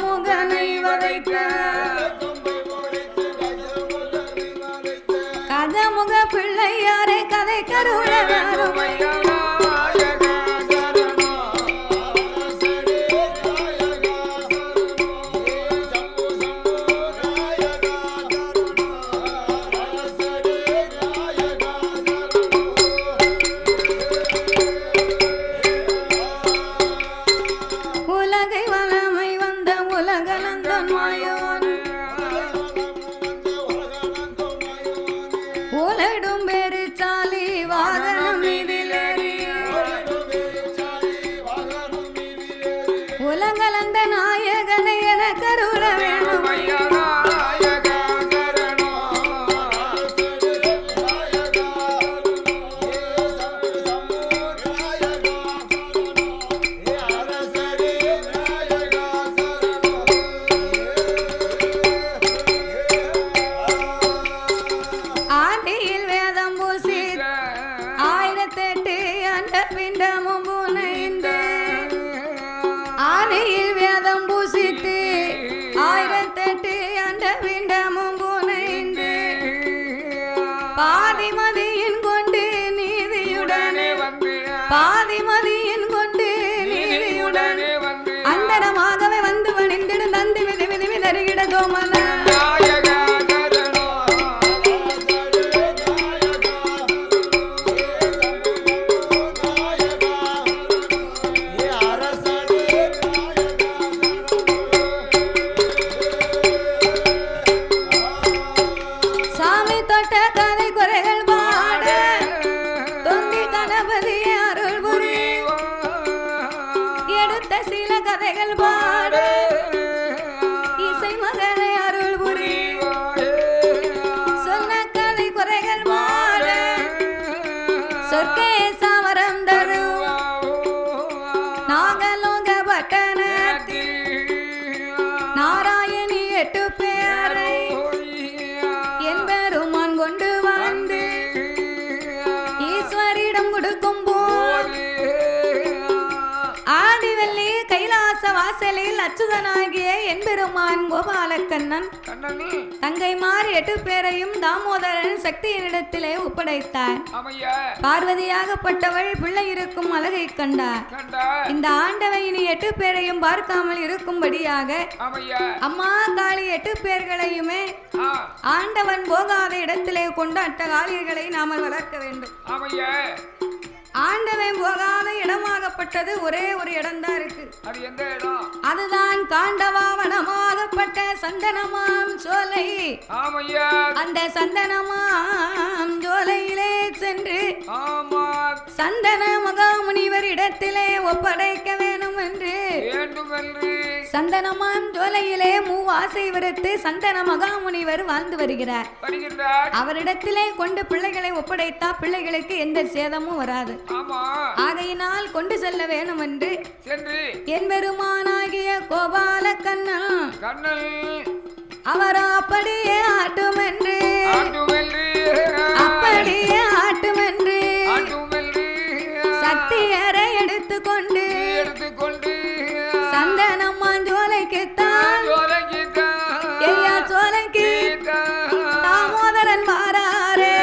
கஜமுகனை வதைத்த கஜமுக பிள்ளையாரை கதை கருள உலகலந்த நாயகனை என கருள வேணும் ஆதியில் வேதம் பூசி 1008 அந்த பிண்டமும் புனைந்து ஆதியில் வேதம் பூசித்து 1008 அந்த பிண்டமும் புனைந்து பாதிமதியின் கொண்டு நீதியுடனே பாதிமதியின் கொண்டு நீதியுடனே அந்தரமாகவே வந்து வணிந்திடு நந்தி விதி விதி விதறிகிட கோமல கதைகள் பாட இசை மகனை அருள் புரி சொன்ன கதை குறைகள் பாட சொற்கே சாவரம் தரும் நாகலோக பட்டணத்தில் நாராயணி 8 பேரை என் பெருமான் கொண்டு வந்து ஈஸ்வரிடம் கொடுக்கும் போது ஆதிவல்லி கைலாச வாசலில் அச்சுதனாகிய என் பெருமான் கோபாலக்கண்ணன் தங்கைமார் 8 பேரையும் தாமோதரன் சக்தியினிடத்திலே ஒப்படைத்தார். பார்வதியாகப்பட்டவள் பிள்ளை இருக்கும் அழகை கண்டார். இந்த ஆண்டவை இனி 8 பேரையும் பார்க்காமல் இருக்கும்படியாக அம்மா காளி 8 பேர்களையுமே ஆண்டவன் போகாத இடத்திலே கொண்டு அட்டகாளிகளை நாம வளர்க்க வேண்டும். ஆண்டவன் போகாத இடமாகப்பட்டது ஒரே ஒரு இடம்தான் இருக்கு. அது எந்த இடம்? அதுதான் காண்டவாவனமாகப்பட்ட சந்தனமாம் சோலை. அந்த சந்தனமாம் சோலையிலே சென்று சந்தன மகாமுனிவர் இடத்திலே ஒப்படைக்க வேணும் என்று சந்தனமாம் சோலையிலே மூவாசை விடுத்து சந்தன மகாமுனிவர் வாழ்ந்து வருகிறார். அவரிடத்திலே கொண்டு பிள்ளைகளை ஒப்படைத்தா பிள்ளைகளுக்கு எந்த சேதமும் வராது. ஆகையினால் கொண்டு செல்ல வேணும் என்று என் பெருமானாகிய கோபால கண்ணன் அவர் அப்படியே ஆட்டும் என்று அப்படியே ஆட்டும் என்று சக்தியரை எடுத்துக்கொண்டு சந்தனம்மான் ஜோலைக்குத்தான் ஐயா சோலைக்கு தாமோதரன் வாராரே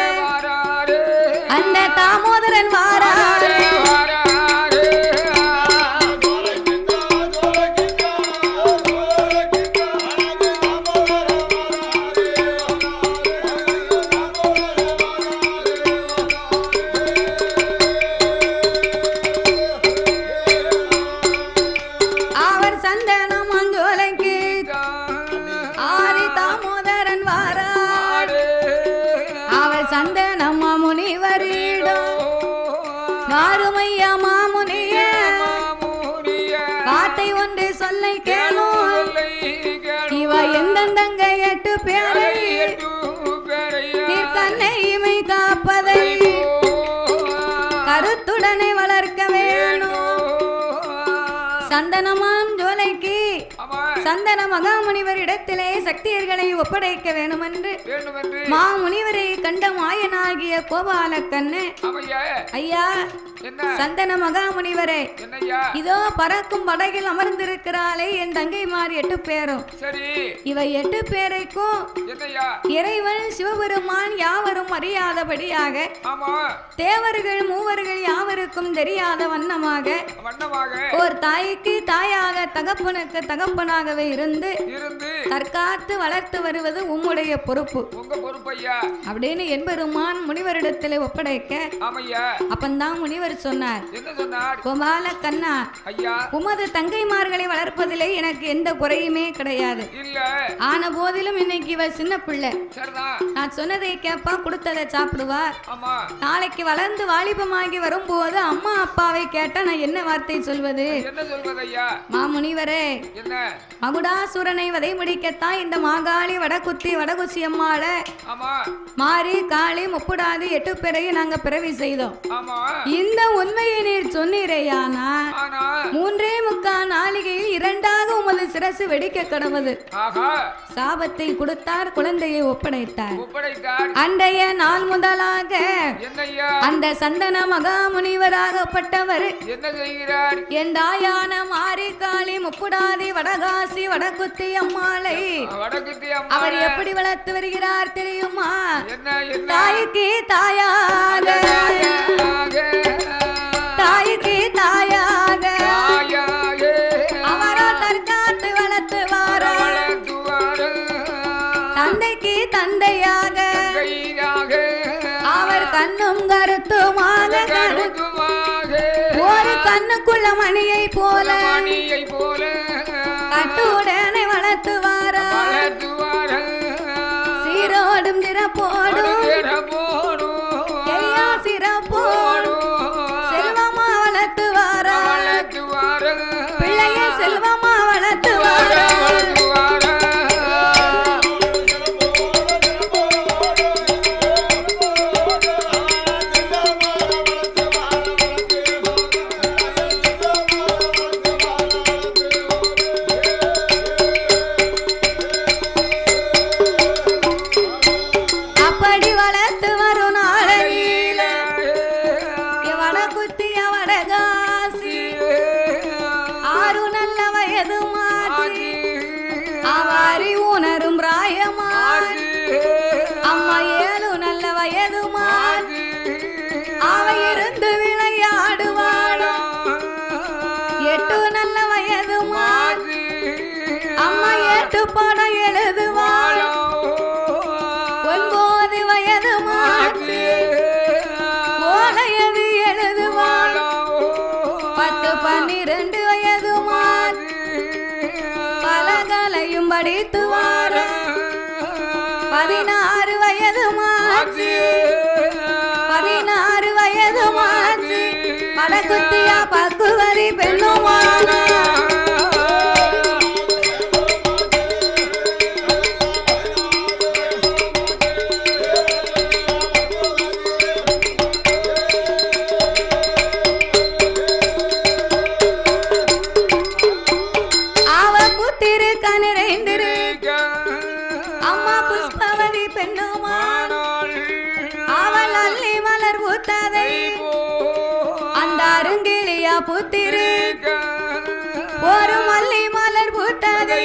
அந்த தாமோதரன் வாராரே மாறுமையா மாமுனிய வார்த்தை ஒன்று சொல்லை கேளும் இவ எந்தெந்தங்க 8 பேரை தன்னையுமை காப்பதை கருத்துடனே வளர்க்க வேணும். சந்தனமாம் ஜோலைக்கு சந்தன மகாமுனிவர் இடத்திலே சக்தியர்களை ஒப்படைக்க வேணும் என்று மாமுனிவரை கண்ட மாயனாகிய கோபாலக்கண்ணு ஐயா சந்தன மகாமுனிவரே, இதோ பறக்கும் படகில் அமர்ந்திருக்கிறாளே என் தங்கைமார் 8 பேரும். இவை 8 பேருக்கும் இறைவன் சிவபெருமான் யாவரும் அறியாதபடியாக, தேவர்கள் மூவர்கள் யாவருக்கும் தெரியாத வண்ணமாக, ஒரு தாய்க்கு தாயாக தகப்பனுக்கு தகப்பனாகவே இருந்து தற்காத்து வளர்த்து வருவது உம்முடைய பொறுப்பு அப்படின்னு என்பெருமான் முனிவரிடத்திலே ஒப்படைக்க, அப்பந்தான் முனிவர் சொன்னார், கோபால கண்ணா, உமது தங்கைமார்களை வளர்ப்பதிலே எனக்கு எந்த குறையுமே கிடையாது. ஆன போதிலும் இன்னைக்கு இவ சின்ன பிள்ளை, நான் சொன்னதை கேப்பா, கொடுத்ததை சாப்பிடுவா. நாளைக்கு வளர்ந்து வாலிபமாகி வரும்போது அம்மா அப்பாவை கேட்டா நான் என்ன வார்த்தை சொல்வது? மாமுனிவரே, மகுடாசுரனை வதை முடிக்கத்தான் இந்த மாகாளி வடகுச்சி அம்மாள மாறி காளி முப்புடாதி 8 பேரையும் நாங்க பிறவி செய்தோம். இந்த உண்மையை நீர் சொன்னீரையானா 3.25 நாளிகையில் 2ஆக உமது சிரசு வெடிக்க கடவுது. சாபத்தை கொடுத்தார், குழந்தையை ஒப்படைத்தார். அன்றைய நாள் முதலாக அந்த சந்தன மகாமுனிவராகப்பட்டவர் என் தாயான மாரி காளி முப்புடாதி வடகாசி வடகுத்தி அம்மாளை அவர் எப்படி வளர்த்து வருகிறார் தெரியுமா? தாய்க்கு தாயாக, தாய்க்கு தாயாக அவரோ தற்காத்து வளர்த்து வாரார். தந்தைக்கு தந்தையாக அவர் கண்ணும் கருத்துமாக, ஒரு கண்ணுக்குள்ள மணியை போல கட்டுடனை வளர்த்து வாரார். சீரோடும் சிறப்போடும் எல்லா சிறப்போடும் செல்வமா வளர்த்து வாரார். பிள்ளைய செல்வமா வளர்த்து வாரார். படம் எழுதுவாள். 9 வயது மாற்றி ஓலையது எழுதுவாள். 10, 12 வயது மாற்றி பலகலையும் படித்துவாள். 16 வயது மாற்றி 16 வயது மாற்றி படகுத்தியா பக்குவரி பெண்ணுமான புத்திரு ஒரு மல்லி மலர் பூத்ததை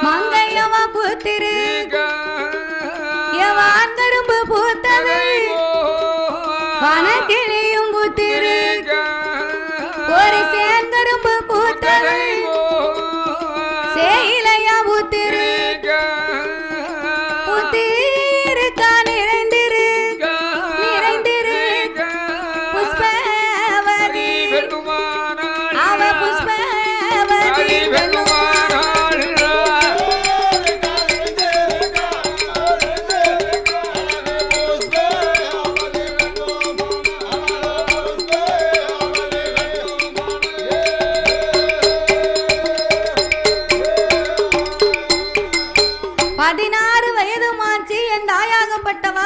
மங்கையவ புத்திரு எவான் கரும்பு பூத்ததை வனக்கிளியும் புத்திரு ஒரு சேங்கரும்பு பூத்ததை சேயிலையா புத்திரு புத்திரு தான் நிறைந்திரு நிறைந்திரு புஷ்ப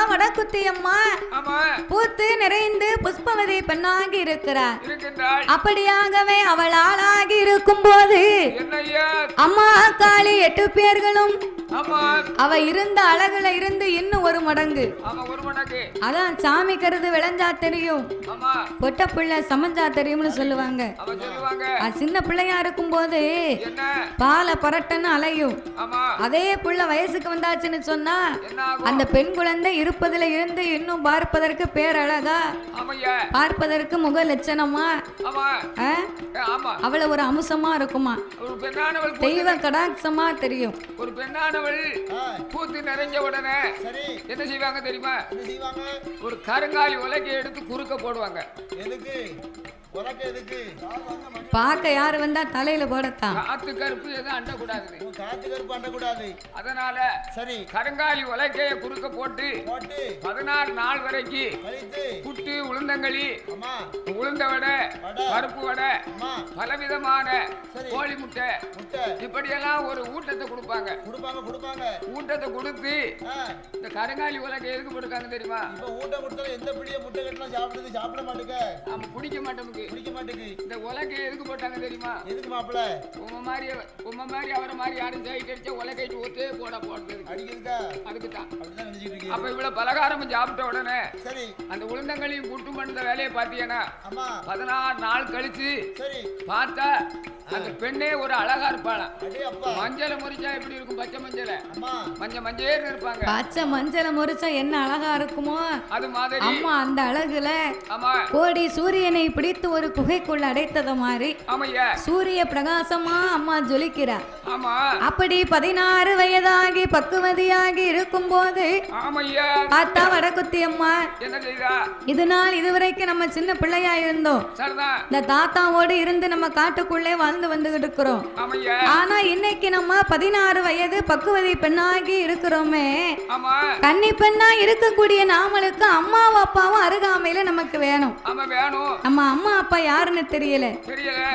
வடகுத்தியம்மா பூத்து நிறைந்து புஷ்பவதி பெண்ணாகி இருக்கிறார். அப்படியாகவே அவள் ஆளாகி இருக்கும் போது அம்மா காளி 8 பேர்களும் அவ இருந்த அழகுல இருந்து இன்னும் ஒரு மடங்கு. அதான் சாமி கருது விளைஞ்சா தெரியும், பொட்ட பிள்ளை சமைஞ்சா தெரியும்னு சொல்லுவாங்க. சின்ன பிள்ளையா இருக்கும் போது பாலை பரட்டன்னு அலையும். அதே புள்ள வயசுக்கு வந்தாச்சுன்னு சொன்னா அந்த பெண் குழந்தை இருப்பதுல இருந்து இன்னும் பார்ப்பதற்கு பேரழகா, பார்ப்பதற்கு முக லட்சணமா, அவளை ஒரு அம்சமா இருக்குமா, தெய்வ கடாட்சமா தெரியும். ஒரு பெண்ணானவள் பூத்து நிறைஞ்ச உடனே என்ன செய்வாங்க தெரியுமா? ஒரு கருங்காலி உலகை எடுத்து குறுக்க போடுவாங்க. பாக்க யாரு வந்தா தலையில போடத்தான். காத்து கருப்பு எதுவும் அண்டக்கூடாது. அதனால சரி கருங்காலி உலக்கைய குறுக்க போட்டு 14 நாள் வரைக்கும் புட்டு, உளுந்தங்களி, உளுந்த வடை, பருப்பு வடை, பலவிதமான கோழி முட்டை, இப்படியெல்லாம் ஒரு ஊட்டத்தை கொடுப்பாங்க. ஊட்டத்தை கொடுத்து இந்த கருங்காலி உலகை எதுக்கு போட்டுருக்காங்க தெரியுமா? ஊட்டம் கொடுத்தா எந்த பிள்ளைய முட்டை கட்டலாம் சாப்பிட மாட்டேங்க, நம்ம பிடிக்க மாட்டோம். இந்த உலகை எதுக்கு போட்டாங்க தெரியுமா? எதுக்கு மாப்பிள்ள? உம்ம மாதிரி அவரை மாதிரி யாரும் ஜெயிக்க உலகைட்டு ஊத்து போட போடுறது அதுக்குதான். அப்ப இவ்வளவு பலகாரம் சாப்பிட்ட உடனே சரி அந்த உளுந்தங்களையும் கூட்டு பண்ண வேலையை பாத்தீங்கன்னா 14 நாள் கழிச்சு பார்த்தா அந்த பெண்ணே ஒரு அழகா இருப்பாளாம். மஞ்சளை முறிச்சா எப்படி இருக்கும்? பச்சை மஞ்சளே இருப்பாங்க. பச்சை மஞ்சளை முறிச்சா என்ன அழகா இருக்குமோ அது மாதிரி அம்மா அந்த அழகுல கோடி சூரியனை பிடித்து ஒரு குகைக்குள்ள அடைத்தத மாதிரி சூரிய பிரகாசமா அம்மா ஜொலிக்கிறார். அப்படி 16 வயதாகி பக்குவதியாகி இருக்கும் போது தாத்தா வடக்குத்தி அம்மா இதனால் இதுவரைக்கும் நம்ம சின்ன பிள்ளையா இருந்தோம். இந்த தாத்தாவோடு இருந்து நம்ம காட்டுக்குள்ளே வாழ்ந்து வந்துகிட்டு இருக்கிறோம். ஆனா இன்னைக்கு நம்ம 16 வயது பக்குவதி பெண்ணாகி இருக்கிறோமே, கன்னி பெண்ணா இருக்கக்கூடிய நாமளுக்கு அம்மாவும் அப்பாவும் அருகாமையில நமக்கு வேணும். நம்ம அம்மா அப்பா யாருன்னு தெரியல,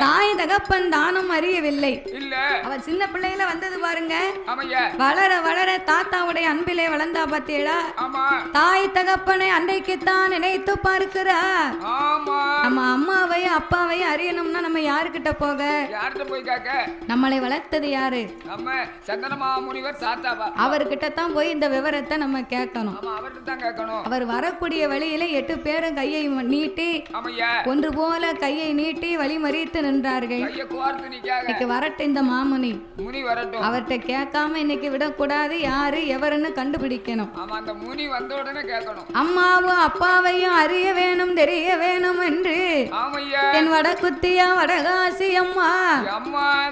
தாய் தகப்பன் தானும் அறியவில்லை. அவ சின்ன பிள்ளையில வந்தது பாருங்க, வளர வளர தாத்தாவுடைய அன்பிலே வளர்ந்தா பாத்தீங்களா? தாய் தகப்பனை அன்றைக்குத்தான் நினைத்து பார்க்கிறா. நம்ம அம்மாவையும் அப்பாவையும் அறியணும்னா நம்ம யாருக்கிட்ட போக? நம்மளை வளர்த்தது யாரு? நம்ம சந்தனமா முனிவர் தாத்தாவா. அவர்கிட்ட தான் போய் இந்த விவரத்தை நம்ம கேட்கணும். அவர் வரக்கூடிய வழியில 8 பேரும் கையை நீட்டி ஒன்று போல கையை நீட்டி வழிமறித்து நின்றார்கள். இன்னைக்கு வரட்டும் இந்த மாமுனி, அவர்கிட்ட கேட்காம இன்னைக்கு விடக்கூடாது. யாரு எவருன்னு கண்டுபிடிக்கணும். அம்மாவும் அப்பாவையும் அறிய வேணும், தெரிய வேணும் என்று என் வடக்குத்தியா வடகாசி அம்மா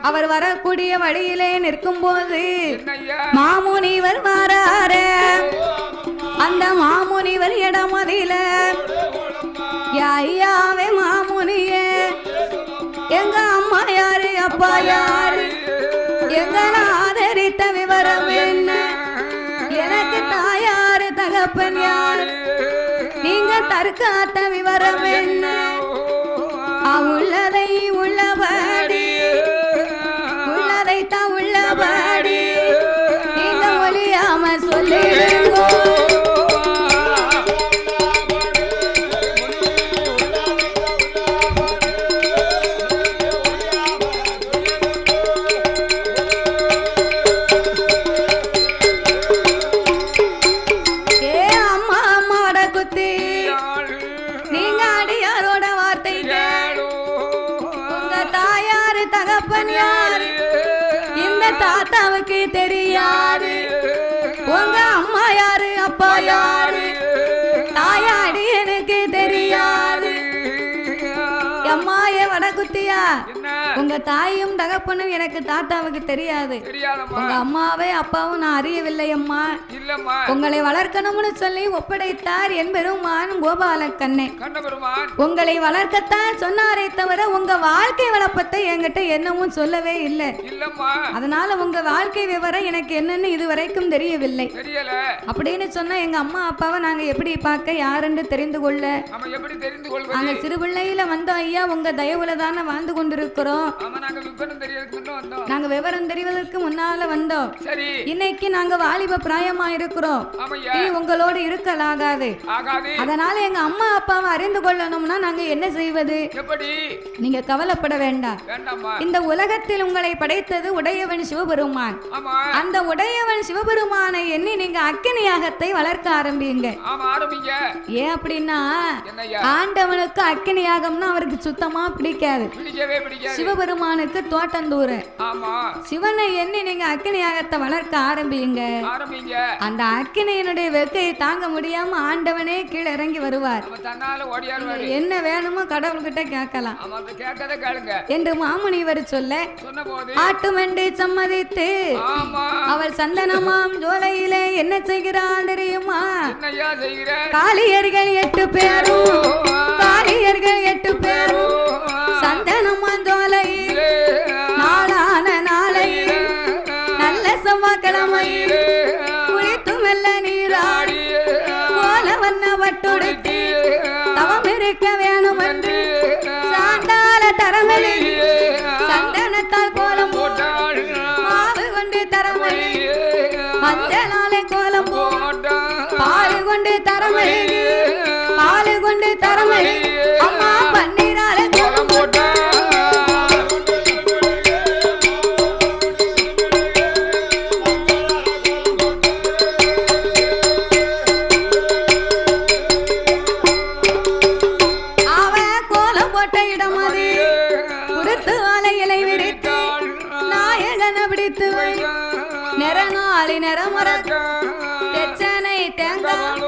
அவர் வரக்கூடிய வழியிலே நிற்கும் போது மாமுனிவர் வராரே. அந்த மாமுனிவர் இடமதில ஐயாவே மாமுனியே, எங்க அம்மா யாரு அப்பா யாரு, எங்களை ஆதரித்த விவரம் என்ன, எனக்கு தாயாரு தகப்பன் யாரு, நீங்க தற்காத்த விவரம் என்ன, உள்ளதை உள்ளபடி உள்ளதைத்தான் உள்ளபடி நீங்க ஒளியாம சொல்லிடுங்க. தாத்தாவுக்கு தெரியாது உங்க அம்மா யாரு அப்பா யாரு, தாயாடி எனக்கு தெரியாது. அம்மாயே வடக்குத்தியா, உங்க தாயும் தகப்பனும் எனக்கு தாத்தாவுக்கு தெரியாது. உங்க அம்மாவே அப்பாவும் நான் அறியவில்லை அம்மா. உங்களை வளர்க்கணும்னு சொல்லி ஒப்படைத்தார் என் பெருமான் கோபால கண்ணே. உங்களை வளர்க்கத்தான் சொன்னாரே தவிர உங்க வாழ்க்கை வளப்பத்தை என்கிட்ட என்னமும் சொல்லவே இல்லை. அதனால உங்க வாழ்க்கை விவரம் எனக்கு என்னன்னு இதுவரைக்கும் தெரியவில்லை. அப்படின்னு சொன்னா எங்க அம்மா அப்பாவை நாங்க எப்படி பார்க்க, யாருன்னு தெரிந்து கொள்ள நாங்க சிறு பிள்ளையில வந்தோம் ஐயா. உங்க தயவுல தானே வாழ்ந்து கொண்டிருக்கிறோம். வந்தோம். ஆமா நாங்க விவரம் தெரியறதுக்கு முன்ன வந்தோம். நாங்க விவரம் தெரிவதற்கு முன்னால வந்தோம். சரி. இன்னைக்கு நாங்க வாலிப பிராயமா இருக்கிறோம். ஆமையா. நீ உங்களோடு இருக்கலாகாது. ஆகாது. அதனால எங்க அம்மா அப்பாவை அறிந்து கொள்ளணும்னா நாங்க என்ன செய்வது? எப்படி? நீங்க கவலைப்பட வேண்டாம். வேண்டாமா. இந்த உலகத்தில் உங்களை படைத்தது உடையவன் சிவபெருமான். ஆமா. அந்த உடையவன் சிவபெருமானை எண்ணி நீங்க அக்கினி யாகத்தை வளர்க்க ஆரம்பிங்க. ஆமா ஆரம்பிங்க. ஏன் அப்படின்னா என்னய்யா? ஆண்டவனுக்கு அக்கினி யாகம்னா அவருக்கு சுத்தமா பிடிக்காது. பிடிக்கவே பிடிக்காது. சிவபெருமானுக்கு தோட்டந்தூர. ஆமா. சிவனை எண்ணி நீங்க அக்கினி யாகத்தை வளர்க்க ஆரம்பிங்க. ஆரம்பிங்க. அந்த அக்கினியினுடைய வெக்கையை தாங்க முடியாம ஆண்டவனே கீழே இறங்கி வருவார். நம்ம தன்னால ஓடியாருவாரு. என்ன வேணுமோ கடவுள்கிட்ட கேட்கலாம். ஆமா அதை கேட்கத கேளுங்க என்று மாமுனிவர் சொல்ல சொன்னபோது ஆட்டுமெண்டை சம்மதித்து ஆமா அவள் சந்தனமாம் ஜோலையிலே என்ன செய்கிறாள் தெரியுமா? என்னையா செய்கிற? காளியர்கள் 8 பேரும் காளியர்கள் 8 பேரும் சந்தனமாம் ஜோலையில் நாளான நாளையில் நல்ல செவ்வாய்க்கிழமையில் குளித்து மெல்ல நீராடி கோல வண்ண வட்டுடுத்தி தவம் இருக்க வேணும் என்று சாண்டால தரமளி சந்தனத்தால் கோலம் போட்டாள் மாவு கொண்டு தரமளி மஞ்சளாலே கோலம் போட்டாள் பால் கொண்டு தரமளி பால் கொண்டு தரமளி அம்மா பன்னீராலே கோலம் போட்டாள். நிறநாளி நிறமரக்க தெச்சனை தேங்காய்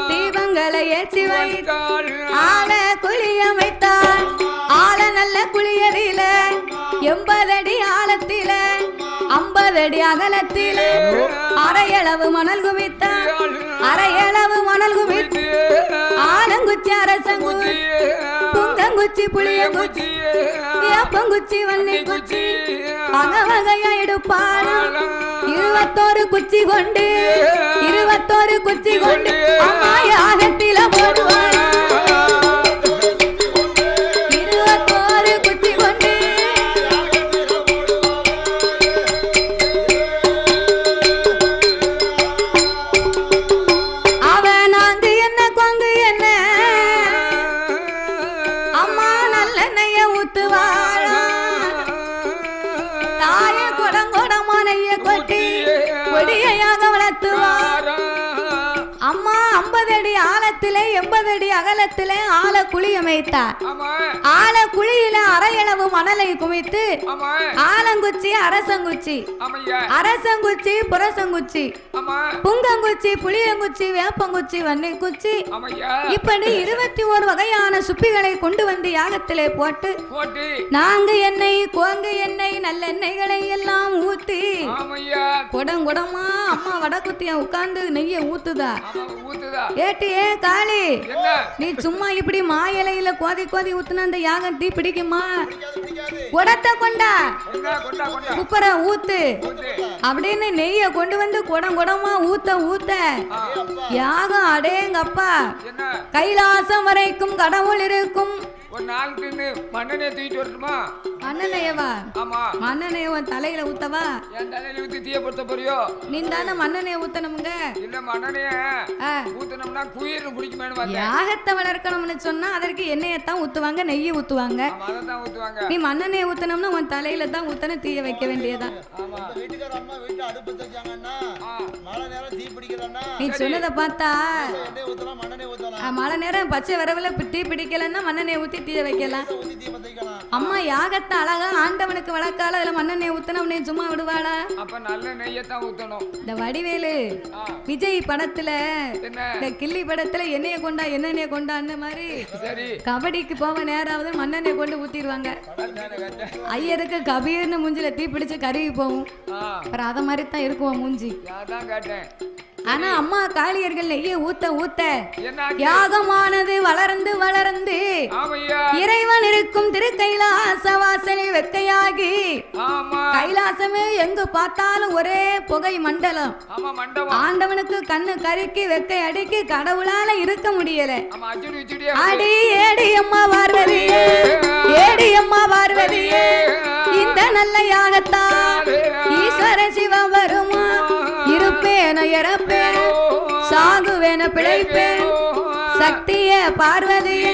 தீபங்களை ஏற்றி வைத்தாள். ஆள குளிய வைத்தாள். ஆள நல்ல குளியலில 80 அடி ஆழத்தில 50 அடி அகலத்தில அரையளவு மணல் குவித்தாள். அரையளவு மணல் குவித்து ஆலங்குச்சி அரசங்குச்சி புங்கங்குச்சி புளியங்குச்சி ஏப்பங்குச்சி வன்னி குச்சி வகை வகையா எடுப்பாள். 21 குச்சி கொண்டு 21 குச்சி கொண்டு அம்மா யாகத்தில போடுவாள். 21 குச்சி கொண்டு அவன் நாங்கு என்ன கொங்கு என்ன அம்மா நல்லெண்ணெய ஊத்துவாள். தாய குடங்குடமானைய கொட்டி கொடியாக வளர்த்துவார். அம்மா 50 அடி ஆழத்திலே 80 அடி அகலத்திலே ஆழ குழி அமைத்தார். ஆழ குழியில அரையளவு மணலை குவித்து ஆலங்குச்சி அரசங்குச்சி அரசங்குச்சி புரசங்குச்சி புங்கங்குச்சி புளியங்குச்சி வேப்பங்குச்சி வன்னிக்குச்சி இப்படி 21 வகையான சுப்பிகளை கொண்டு வந்து யாகத்திலே போட்டு நான்கு எண்ணெய் கோங்கு எண்ணெய் நல்லெண்ணெய்களை எல்லாம் ஊத்தி குடங்குடமா அம்மா வடக்குத்திய உட்கார்ந்து நெய்ய ஊத்துதா. ஏட்டியே காளி நீ சும்மா இப்படி மாயிலையில கோதி கோதி ஊத்துனா அந்த யாகம் தீ பிடிக்குமா? குடத்தை கொண்டா குப்பர ஊத்து அப்படின்னு நெய்ய கொண்டு வந்து குடம் குடமா ஊத்த ஊத்த யாகம் அடேங்கப்பா கைலாசம் வரைக்கும் கடவுள் இருக்கும். ஒரு நாளுக்கு மண்ணெண்ணெய் தூக்கிட்டு வரட்டுமா? மண்ணெண்ணெயவா? ஆமா. மண்ணெண்ணெய் உன் தலையில ஊத்தவா? என் தலையில ஊத்தி தீயப்படுத்த போறியோ? நீ தானே மண்ணெண்ணெய் ஊத்தணுமுங்க. இல்ல மண்ணெண்ணெய ஊத்தணும்னா குயிர்னு குடிக்குமேனு பார்த்தேன். யாகத்தை வளர்க்கணும்னு சொன்னா அதற்கு எண்ணெயத்தான் ஊத்துவாங்க, நெய்யை ஊத்துவாங்க. அததான் ஊத்துவாங்க. நீ மண்ணெண்ணெய் ஊத்தணும்னா உன் தலையில தான் ஊத்தணும், தீய வைக்க வேண்டியதான். ஆமா. வீட்டுக்கார அம்மா வீட்டு அடுப்பு வச்சாங்கன்னா மழை நேரம் தீ பிடிக்கலன்னா நீ சொன்னதை பார்த்தா எண்ணெய் ஊத்தலாம் மண்ணெண்ணெய் ஊத்தலாம். மழை நேரம் பச்சை வரவுல தீ பிடிக்கலன்னா மண்ணெண்ணெய் ஊத்தி தீய வைக்கலாம். அம்மா யாகத்தை அழகா ஆண்டவனுக்கு வளர்க்கால அதுல மண்ணெண்ணெய் ஊத்தணும் சும்மா விடுவாளா? அப்ப நல்ல நெய்யத்தான் ஊத்தணும். இந்த வடிவேலு விஜய் படத்துல இந்த கிள்ளி படத்துல எண்ணெயை கொண்டா எண்ணெய் கொண்டா அந்த மாதிரி கபடிக்கு போக நேராவது மண்ணெண்ணெய் கொண்டு ஊத்திடுவாங்க. ஐயருக்கு கபீர்னு மூஞ்சில தீ பிடிச்சு கருகி போகும். அப்புறம் அத மாதிரி தான் இருக்கும் மூஞ்சி. ஆனா அம்மா காளியர்கள் நெய்ய ஊத்த ஊத்த என்ன யாகமானது வளர்ந்து வளர்ந்து ஆமையா இறைவன் இருக்கும் திருக்கைலாச வாசலில் வெக்கையாகி ஆமா கைலாசமே எங்கு பார்த்தாலும் ஒரே புகை மண்டலம் ஆமா மண்டபம் ஆண்டவனுக்கு கண்ணு கருக்கி வெக்கை அடிக்கி கடவுளால இருக்க முடியல ஆமா அச்சுடி உச்சுடியா அடி ஏடி அம்மா பார்வதியே ஏடி அம்மா பார்வதியே இந்த நல்ல யாகத்தால் ஈஸ்வர சிவம் வருமா இருப்பேன இறப்பேன சாகுவேன பிழைப்பேன் சக்திய பார்வதியே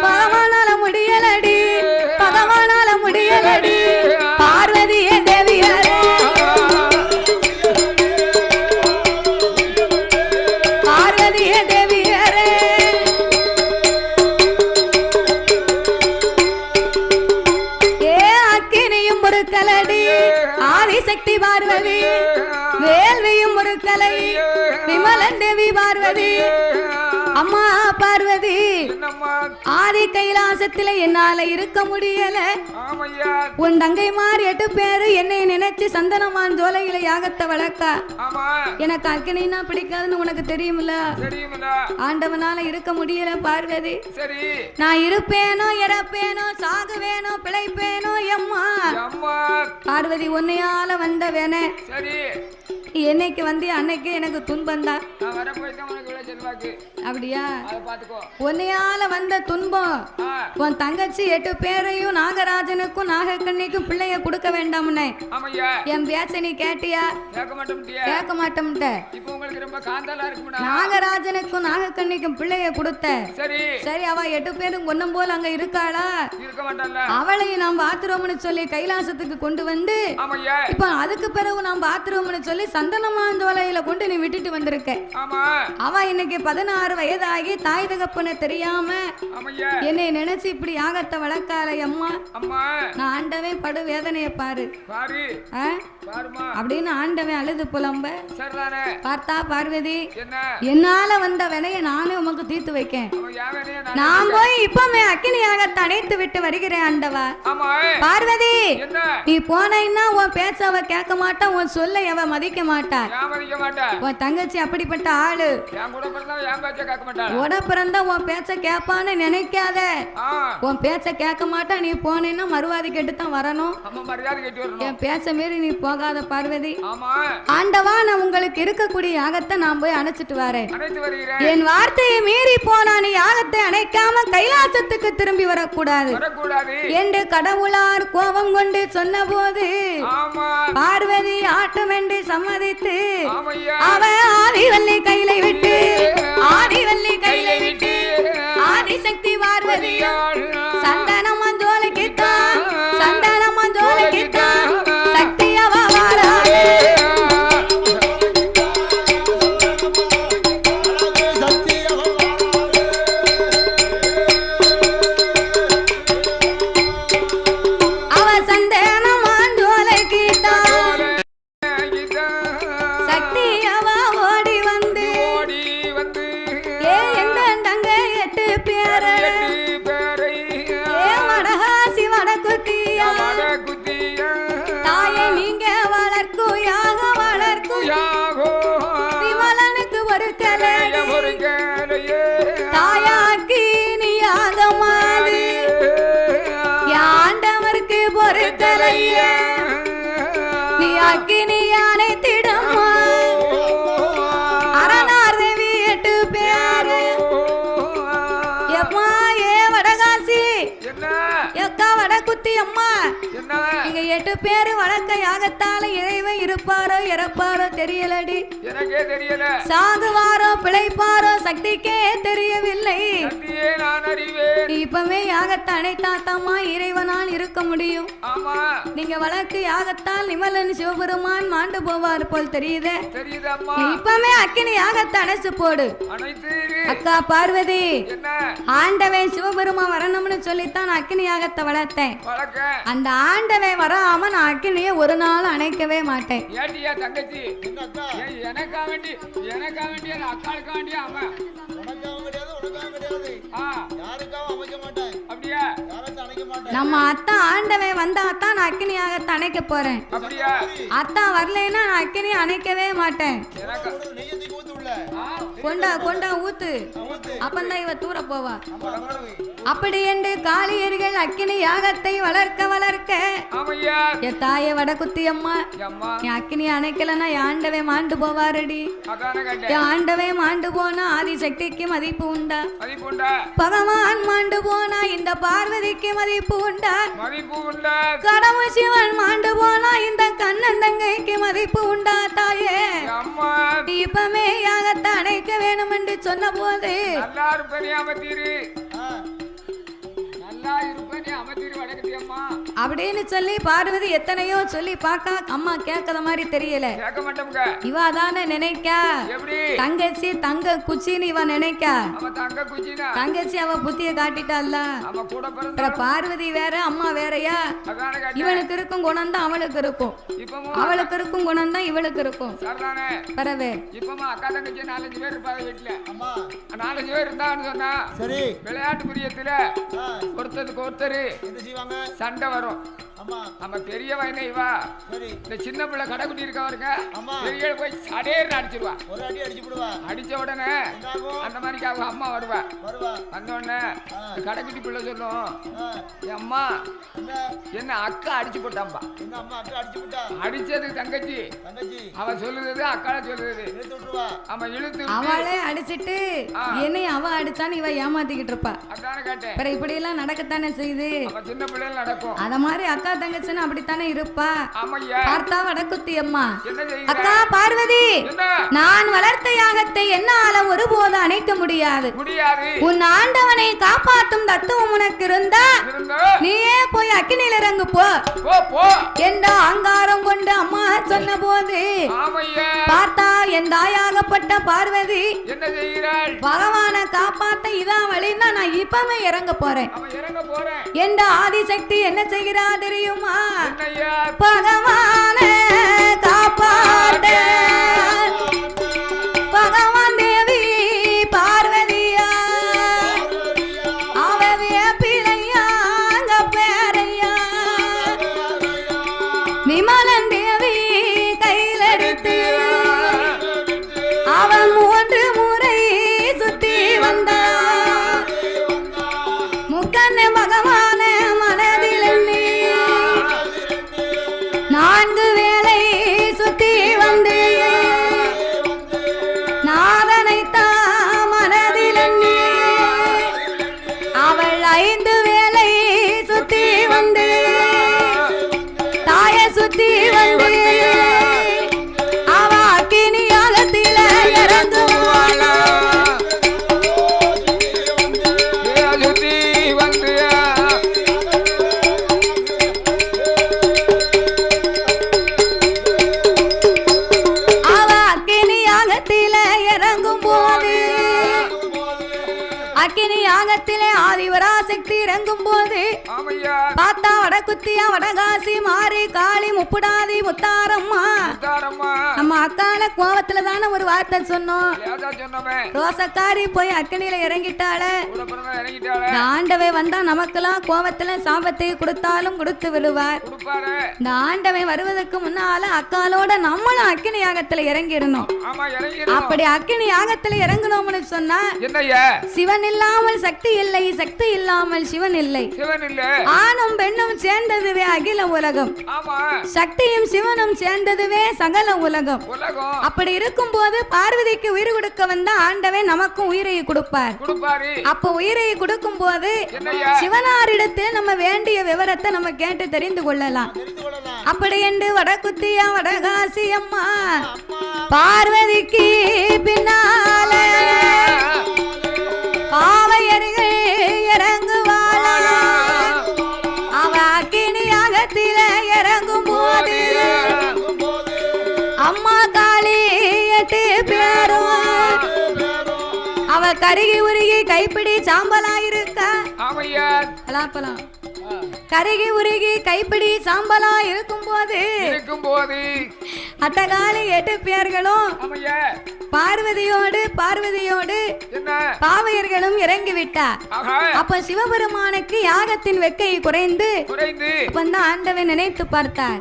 பகவானால முடியலடி பகவானால முடியலடி பார்வதியே தேவியாரே பார்வதியே தேவியாரே ஏ அக்கினியும் ஒரு கலடி ஆதிசக்தி பார்வதி வேள்வியும் ஒரு கலை விமலன் தேவி பார்வதி அம்மா பார்வதி ஆதி கைலாசத்துல என்னால இருக்க முடியல உன் தங்கைமார் 8 பேரு என்னை நினைச்சு சந்தனமான் ஜோலையில யாகத்தை வளர்க்க எனக்கு அக்கினா பிடிக்காதுன்னு உனக்கு தெரியுமில்ல ஆண்டவனால இருக்க முடியல பார்வதி நான் இருப்பேனோ இறப்பேனோ சாகுவேனோ பிழைப்பேனோ எம்மா பார்வதி உன்னையால வந்தவேன என்னைக்கு வந்து அன்னைக்கு எனக்கு துன்பந்தா அப்படியா உன்னையால வந்த துன்பம் உன் தங்கச்சி 8 பேரையும் நாகராஜனுக்கும் நாகக்கண்ணிக்கும் பிள்ளைய கொடுக்க வேண்டாம்னே என் பேச்ச நீ கேட்டியா கேட்க மாட்டோம்ட்ட நாகராஜனுக்கும் நாகக்கண்ணிக்கும் பிள்ளைய கொடுத்த சரி அவ 8 பேரும் ஒன்னும் போல அங்க இருக்காளா அவளையும் நாம் பாத்துருவோம்னு சொல்லி கைலாசத்துக்கு கொண்டு வந்து இப்ப அதுக்கு பிறகு நாம் பாத்துருவோம்னு சொல்லி சந்தனமாந்தோலையில கொண்டு நீ விட்டுட்டு வந்திருக்க அவ இன்னைக்கு 16 வயதாகி தாய் தகப்பன தெரியாம என்னை நினைச்சு இப்படி யாகத்தை வளர்க்கால அம்மா நான் ஆண்டவன் படு வேதனைய பாரு அப்படின்னு ஆண்டவன் அழுது புலம்ப பார்த்தா பார்வதி என்னால வந்த வினைய நானே உமக்கு தீர்த்து வைக்கேன் நான் போய் இப்பவே அக்கினி யாகத்தை அணைத்து விட்டு வருகிறேன் ஆண்டவா பார்வதி நீ போனா உன் பேச்ச அவ கேட்க மாட்டா உன் சொல்ல அவ மதிக்க மாட்டா உன் தங்கச்சி அப்படிப்பட்ட ஆளு உட பிறந்தா உன் பேச்ச கேட்பான்னு நினைக்காத உன் பேச்ச கேட்க மாட்டா நீ போனேன்னா மறுவாதி கேட்டு தான் வரணும் என் பேச்ச மீறி நீ போகாத பார்வதி ஆண்டவா நான் உங்களுக்கு இருக்கக்கூடிய யாகத்தை நான் போய் அணைச்சிட்டு வரேன் என் வார்த்தையை மீறி போனா நீ யாகத்தை அணைக்காம கைலாசத்துக்கு திரும்பி வரக்கூடாது என்று கடவுளார் கோபம் கொண்டு சொன்ன போது பார்வதி ஆட்டம் என்று சம்மதித்து அவன் ஆதிவல்லி கையில விட்டு ஆதிவல்லி கையில விட்டு ஆதிசக்தி பார்வதி சந்தனம் மஞ்சோலைக்கு தான் சந்தனம் மஞ்சோலைக்கு தான் சக்தி அவ வாராளே அவ சந்தனம் மஞ்சோலைக்கு தான் சக்தி அவ ஓடி வந்து ஏ எந்த தங்க 8 பேரை ஏ வடகாசி வடகுத்தியா தாயை நீங்க வளர்க்குயாக விமலனுக்கு ஒரு கலை தாயாக்கி நீயாக மாறு ஆண்டவருக்கு பொறுத்தலைய நீ அக்கினி அணைத்திடமா அரணார் தேவி 8 பேரு எம்மா ஏ வடகாசி எக்கா வடகுத்தி அம்மா இங்க 8 பேரு வழக்க யாகத்தால இறைவன் இருப்பாரோ இறப்பாரோ தெரியலடி எனக்கே தெரியல சாகுவாரோ பிழைப்பாரோ சக்திக்கே தெரியவில்லை நான் அறிவேன் இப்பவே யாகத்தை அணைத்தாத்தாமா இறைவனால் இருக்க முடியும் நீங்க வழக்கு யாகத்தால் நிமலன் சிவபெருமான் மாண்டு போவார் போல் தெரியுதே இப்பவே அக்கினி யாகத்தை அணைச்சு போடு அக்கா பார்வதி ஆண்டவன் சிவபெருமான் வரணும்னு சொல்லித்தான் அக்கினி யாகத்தை வளர்த்தேன் அந்த ஆண்டவன் வராம நான் அக்கினிய ஒரு நாள் அணைக்கவே மாட்டேன் நம்ம அத்தா ஆண்டவன் வந்தாத்தான் நான் அக்கினி யாகத்தை அணைக்க போறேன் அத்தா வரலைன்னா நான் அக்கினி அணைக்கவே மாட்டேன் கொண்டா கொண்டா ஊத்து, அப்பந்தான் இவ தூர போவா. அப்படி என்று காளியர்கள் அக்கினி யாகத்தை வளர்க்க வளர்க்க என் தாய வடகுத்தி அம்மா என் அக்கினி அணைக்கலன்னா ஆண்டவே மாண்டு போவாரடி. என் ஆண்டவே மாண்டு போனா ஆதிசக்திக்கு மதிப்பு உண்டா? பகவான் மாண்டு போனா இந்த பார்வதிக்கு மதிப்பு உண்டா? கடவுள் சிவன் மாண்டு போனா இந்த கண்ணன் தங்கைக்கு மதிப்பு உண்டா? தாயே இப்பமே யாகத்தை அணைக்க வேணும் என்று சொன்ன போது அப்படின்னு சொல்லி பார்வதி எத்தனையோ சொல்லி பாக்கா அம்மா கேட்கற மாதிரி தெரியல. இவ தானே நினைக்கா தங்கச்சி தங்க குச்சின்னு இவ நினைக்கா. தங்கச்சி அவ புத்திய காட்டிட்டால. பார்வதி வேற அம்மா வேறயா? இவனுக்கு இருக்கும் குணம் தான் அவளுக்கு இருக்கும், அவளுக்கு இருக்கும் குணம் தான் இவளுக்கு இருக்கும். பரவே விளையாட்டு பிரியத்துல ஒருத்தருக்கு ஒருத்தர் சண்டை வரும். நம்ம பெரியவா என்ன இவா இந்த சின்ன பிள்ளை கடைக்குட்டி இருக்கவருங்க பெரிய போய் சடேர்னு அடிச்சிருவா. அடிச்ச உடனே அந்த மாதிரி அவங்க அம்மா வருவா. வந்த உடனே கடைக்குட்டி பிள்ளை சொல்லும், அம்மா என்ன அக்கா அடிச்சு போட்டாம்பா. அடிச்சது தங்கச்சி, அவ சொல்லுறது அக்கால சொல்லுறது. அவ இழுத்து அவளே அடிச்சிட்டு என்னை அவ அடிச்சான்னு இவ ஏமாத்திக்கிட்டு இருப்பா. அதான கேட்டேன். இப்படி எல்லாம் நடக்கத்தானே செய்யுது. சின்ன பிள்ளைகள் நடக்கும். அத மாதிரி அக்கா தங்கச்சின்னு அப்படித்தானே இருப்பா. பார்த்தா வடக்குத்தி அம்மா அக்கா பார்வதி நான் வளர்த்த யாகத்தை என்னால ஒருபோது அணைக்க முடியாது. உன் ஆண்டவனை காப்பாற்றும் தத்துவம் உனக்கு இருந்தா நீயே போய் அக்கினியில் இறங்கு போ என்ற அங்காரம் கொண்டு அம்மா சொன்ன போது பார்த்தா என் தாயாகப்பட்ட பார்வதி பகவான காப்பாத்த இதான் வழின்னா நான் இப்பவே இறங்க போறேன் என்ற ஆதிசக்தி என்ன செய்கிறா தெரியுமா? பகவான காப்பாட்ட பகவான் தேவி பார்வதியா அவவே பிள்ளையா அங்க பேரையா விமலன் தேவி கையில் எடுத்து அவன் 3 முறை சுத்தி வந்தா. முக்கண்ண பகவான மனதில் எண்ணி 4 வேளை சுத்தி வந்து நாதனைத்தான் மனதில் எண்ணி அவள் 5 வேளை சுத்தி வந்து தாய சுத்தி வந்து அவ அக்கினி யாகத்தில இறங்குவாளா. அக்கினி யாகத்திலே ஆதிவராசக்தி இறங்கும் போது பார்த்தா வடகுத்தியா வடகாசி மாறி காளி முப்புடாதி முத்தாரம்மா நம்ம அக்கால கோவத்துல தானே ஒரு வார்த்தை சொன்னோம். ரோசக்காரி போய் அக்கினியில இறங்கிட்டாள. ஆண்டவை வந்தா நமக்கெல்லாம் கோவத்துல சாபத்தை கொடுத்தாலும் கொடுத்து விடுவார். இந்த ஆண்டவை வருவதற்கு முன்னால அக்காலோட நம்மளும் அக்கினி யாகத்துல இறங்கிடணும். அப்படி அக்கினி யாகத்துல இறங்கணும்னு சொன்னா சிவன் இல்லாமல் சக்தி இல்லை, சக்தி இல்லாமல் சிவன் இல்லை. ஆணும் பெண்ணும் சேர்ந்ததுவே அகில உலகம், சக்தியும் சிவனும் சேர்ந்ததுவே சகல உலகம். அப்படி இருக்கும் போது பார்வதிக்கு உயிர் கொடுக்க வந்த ஆண்டவன் நமக்கும் உயிரை கொடுப்பார். அப்ப உயிரை கொடுக்கும் போது சிவனாரிடத்தில் நம்ம வேண்டிய விவரத்தை நம்ம கேட்டு தெரிந்து கொள்ளலாம். அப்படி என்று வடகுத்தியா வடகாசி அம்மா பார்வதிக்கு பின்னால பாவையர்கள் இறங்குவாளா. அவ அக்கினி யாகத்தில இறங்கும் போது அம்மா காளி 8 பேரும் அவ கருகி உருகி கைப்பிடி சாம்பலாயிருக்கா. கருகி உருகி கைப்பிடி சாம்பலா இருக்கும் போது அட்டகாலி 8 பேர்களும் பார்வதியோடு பாவையர்களும் இறங்கி விட்டார். அப்ப சிவபெருமானுக்கு யாகத்தின் வெக்கை குறைந்து ஆண்டவன் நினைத்து பார்த்தார்.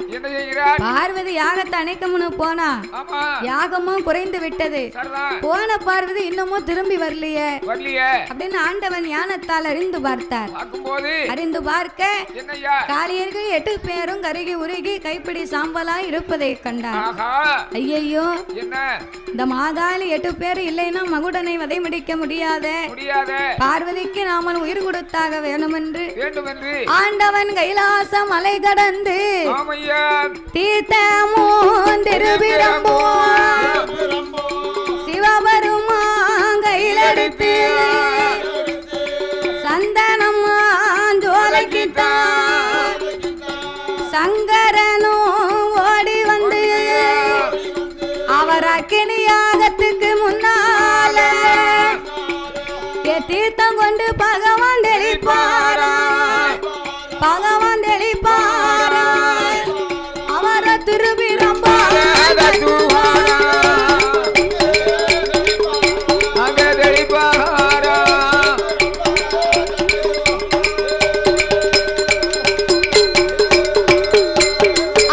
பார்வதி யாகத்தை அணைக்கமுன்னு போனா யாகமும் குறைந்து விட்டது. போன பார்வதி இன்னமும் திரும்பி வரலையே அப்படின்னு ஆண்டவன் ஞானத்தால் அறிந்து பார்த்தார். அறிந்து பார்க்க காளியர்கள் 8 பேரும் கருகி உருகி கைப்பிடி சாம்பலாய் இருப்பதை கண்டார். ஐயையோ, இந்த மாகாளி 8 பேர் இல்லைன்னா மகுடனை வதை முடிக்க முடியாத பார்வதிக்கு நாம உயிர் கொடுத்தாக வேணும் என்று ஆண்டவன் கைலாச மலை கடந்து தீர்த்தமும் திருவிழம்போ சிவபெருமான் கையிலெடுத்து சந்தனம் ஜோலைக்குத்தான் சங்கரனும் ஓடி வந்து அவர் அக்கினியாகத்துக்கு முன்னால தீர்த்தம் கொண்டு பகவான் தெளிப்பாரா அவர திருவிழம்பா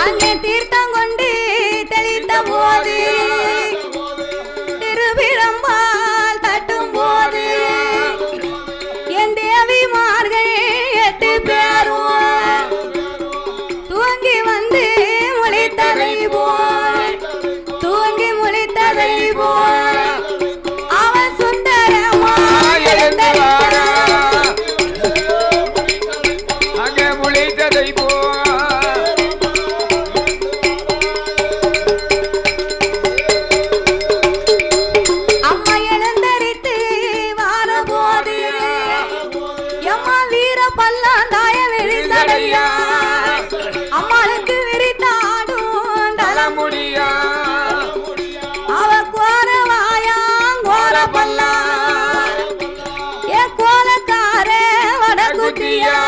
அங்கே தீர்த்தம் கொண்டு தெளித்த போது திருவிழம்பால் தட்டும் போது என் தேவிமார்கள் 8 பேரும் தூங்கி வந்து முழித்ததை போல் அவன் சுந்தரமா அங்கே முழித்ததை அம்மா எழுந்தரித்து வாரபோது எம்மா வீர பல்லாந்தாய விரிசடையா அம்மாளுக்கு விரித்தாடும் தலைமுடியா அவ கோரவாயாம் கோர பல்லா ஏ கோலக்கார வடகுத்தியா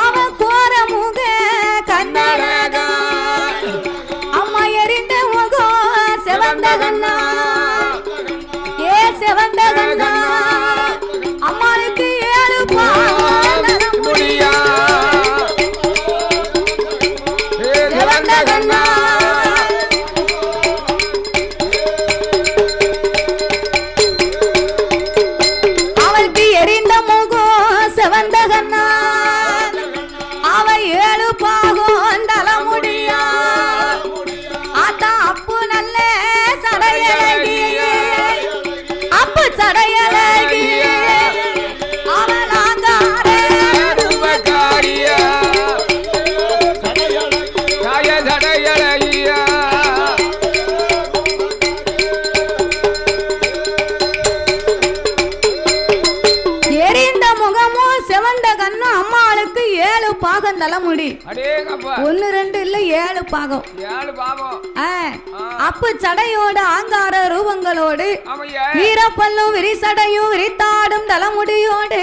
அவ கோர முக கண்ணழகா அம்மா எரிந்த முகம் செவந்த கண்ணா ஏ செவந்த கண்ணா அம்மாளுக்கு 7 பாலம் முடியா செவந்த கண்ணா அவளுக்கு எரிந்த முகம் செவந்த கண்ணா அவ 7 பாகம் தலைமுடியா ஆத்தா அப்பு நல்ல சடையழகி அப்பு சடையழகி அவள் ஆங்கார ரூபக்காரியா தாய சடையழகியா எரிந்த முகமும் செவந்த கண்ணும் அம்மாளுக்கு 7 பாகம் தலைமுடி. 1 2 இல்ல 7 பாகம். அப்பு சடையோடு ஆங்கார ரூபங்களோடு வீரப்பல்லும் விரிசடையும் விரித்தாடும் தலைமுடியோடு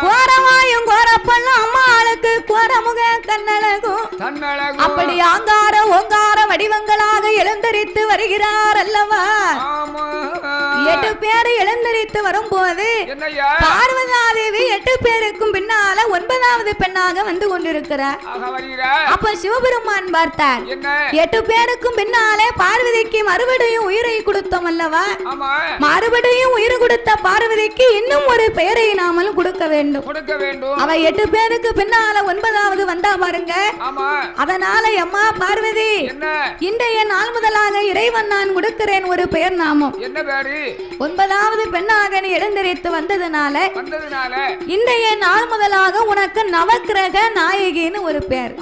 கோரவாயும் கோரப்பல்லும் அம்மாளுக்கு கோரமுக கண்ணழகும் அப்படி ஆங்கார ஓங்கார வடிவங்களாக எழுந்தரித்து வருகிறார் அல்லவா. 8 பேர் எழுந்தரித்து வரும்போது பார்வதாதேவி 8 பேருக்கும் பின்னால 9வது பெண்ணாக வந்து கொண்டிருக்கிறார். அப்ப சிவபெருமான் பார்த்தார் 8 பேருக்கும் பின்னாலே பார்வதிக்கு மறுபடியும் உயிரை கொடுத்தோம் அல்லவா. மறுபடியும் உயிர் கொடுத்த பார்வதிக்கு இன்னும் ஒரு பெயரை நாமளும் கொடுக்க வேண்டும். அவ 8 பேருக்கு பின்னால 9வது வந்தா பாருங்க. அதனால அம்மா பார்வதி இன்றைய நாள் முதலாக இறைவன் நான் கொடுக்கிறேன் ஒரு பெயர் நாமம். 9வது பெண்ணாக நீ எழுந்தரித்து வந்ததுனால இன்றைய நாள் முதலாக உனக்கு நவக்கிரக நாயகின்னு ஒரு பேர்.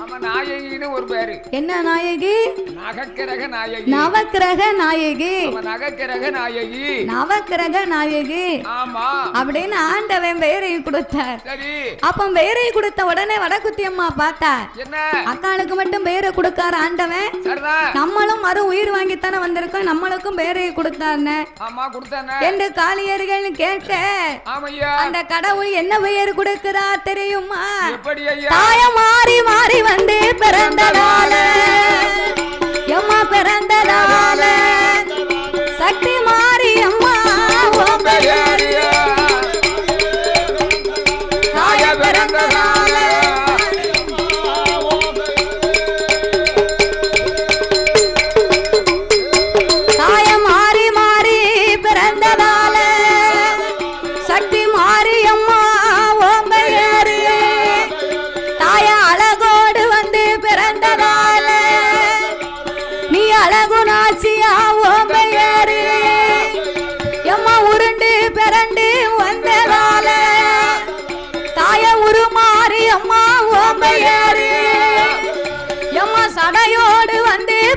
என்ன நாயகி? நவக்கிரக நாயகி. நவக்கிரக நாயகி அப்படின்னு ஆண்டவன் பெயரை கொடுத்தார். அப்ப பெயரை கொடுத்த உடனே வடக்குத்தி அம்மா பார்த்தா அக்காளுக்கு மட்டும் பெயரை கொடுக்காரு ஆண்டவன். நம்மளும் மறு உயிர் வாங்கித்தானே வந்திருக்கோம், நம்மளுக்கும் பெயரை கொடுத்தாருன்னு என்று காளியர்கள் கேட்க அந்த கடவுள் என்ன பெயர் கொடுக்கிறா தெரியுமா? தாய மாறி மாறி வந்து பிறந்ததால எம்மா பிறந்ததால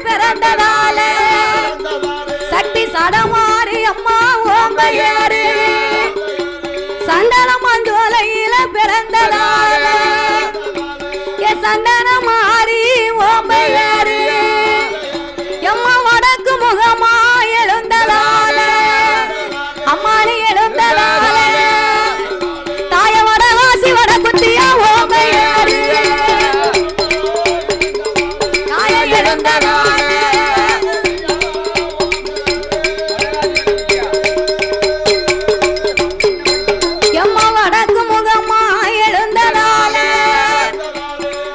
பிறந்ததால சக்தி சடமாரி அம்மா ஓம்பையாரு சந்தன மஞ்சோலையில பிறந்ததால சந்தன மாறி ஓம்பையாரு எம்மா வடக்கு முகமா எழுந்ததால அம்மானி எழுந்ததால தாய வடவாசி வட குத்தியா ஓம்பையாரு தாய எழுந்ததால எம்மா வடக்கு முகமா எழுந்ததால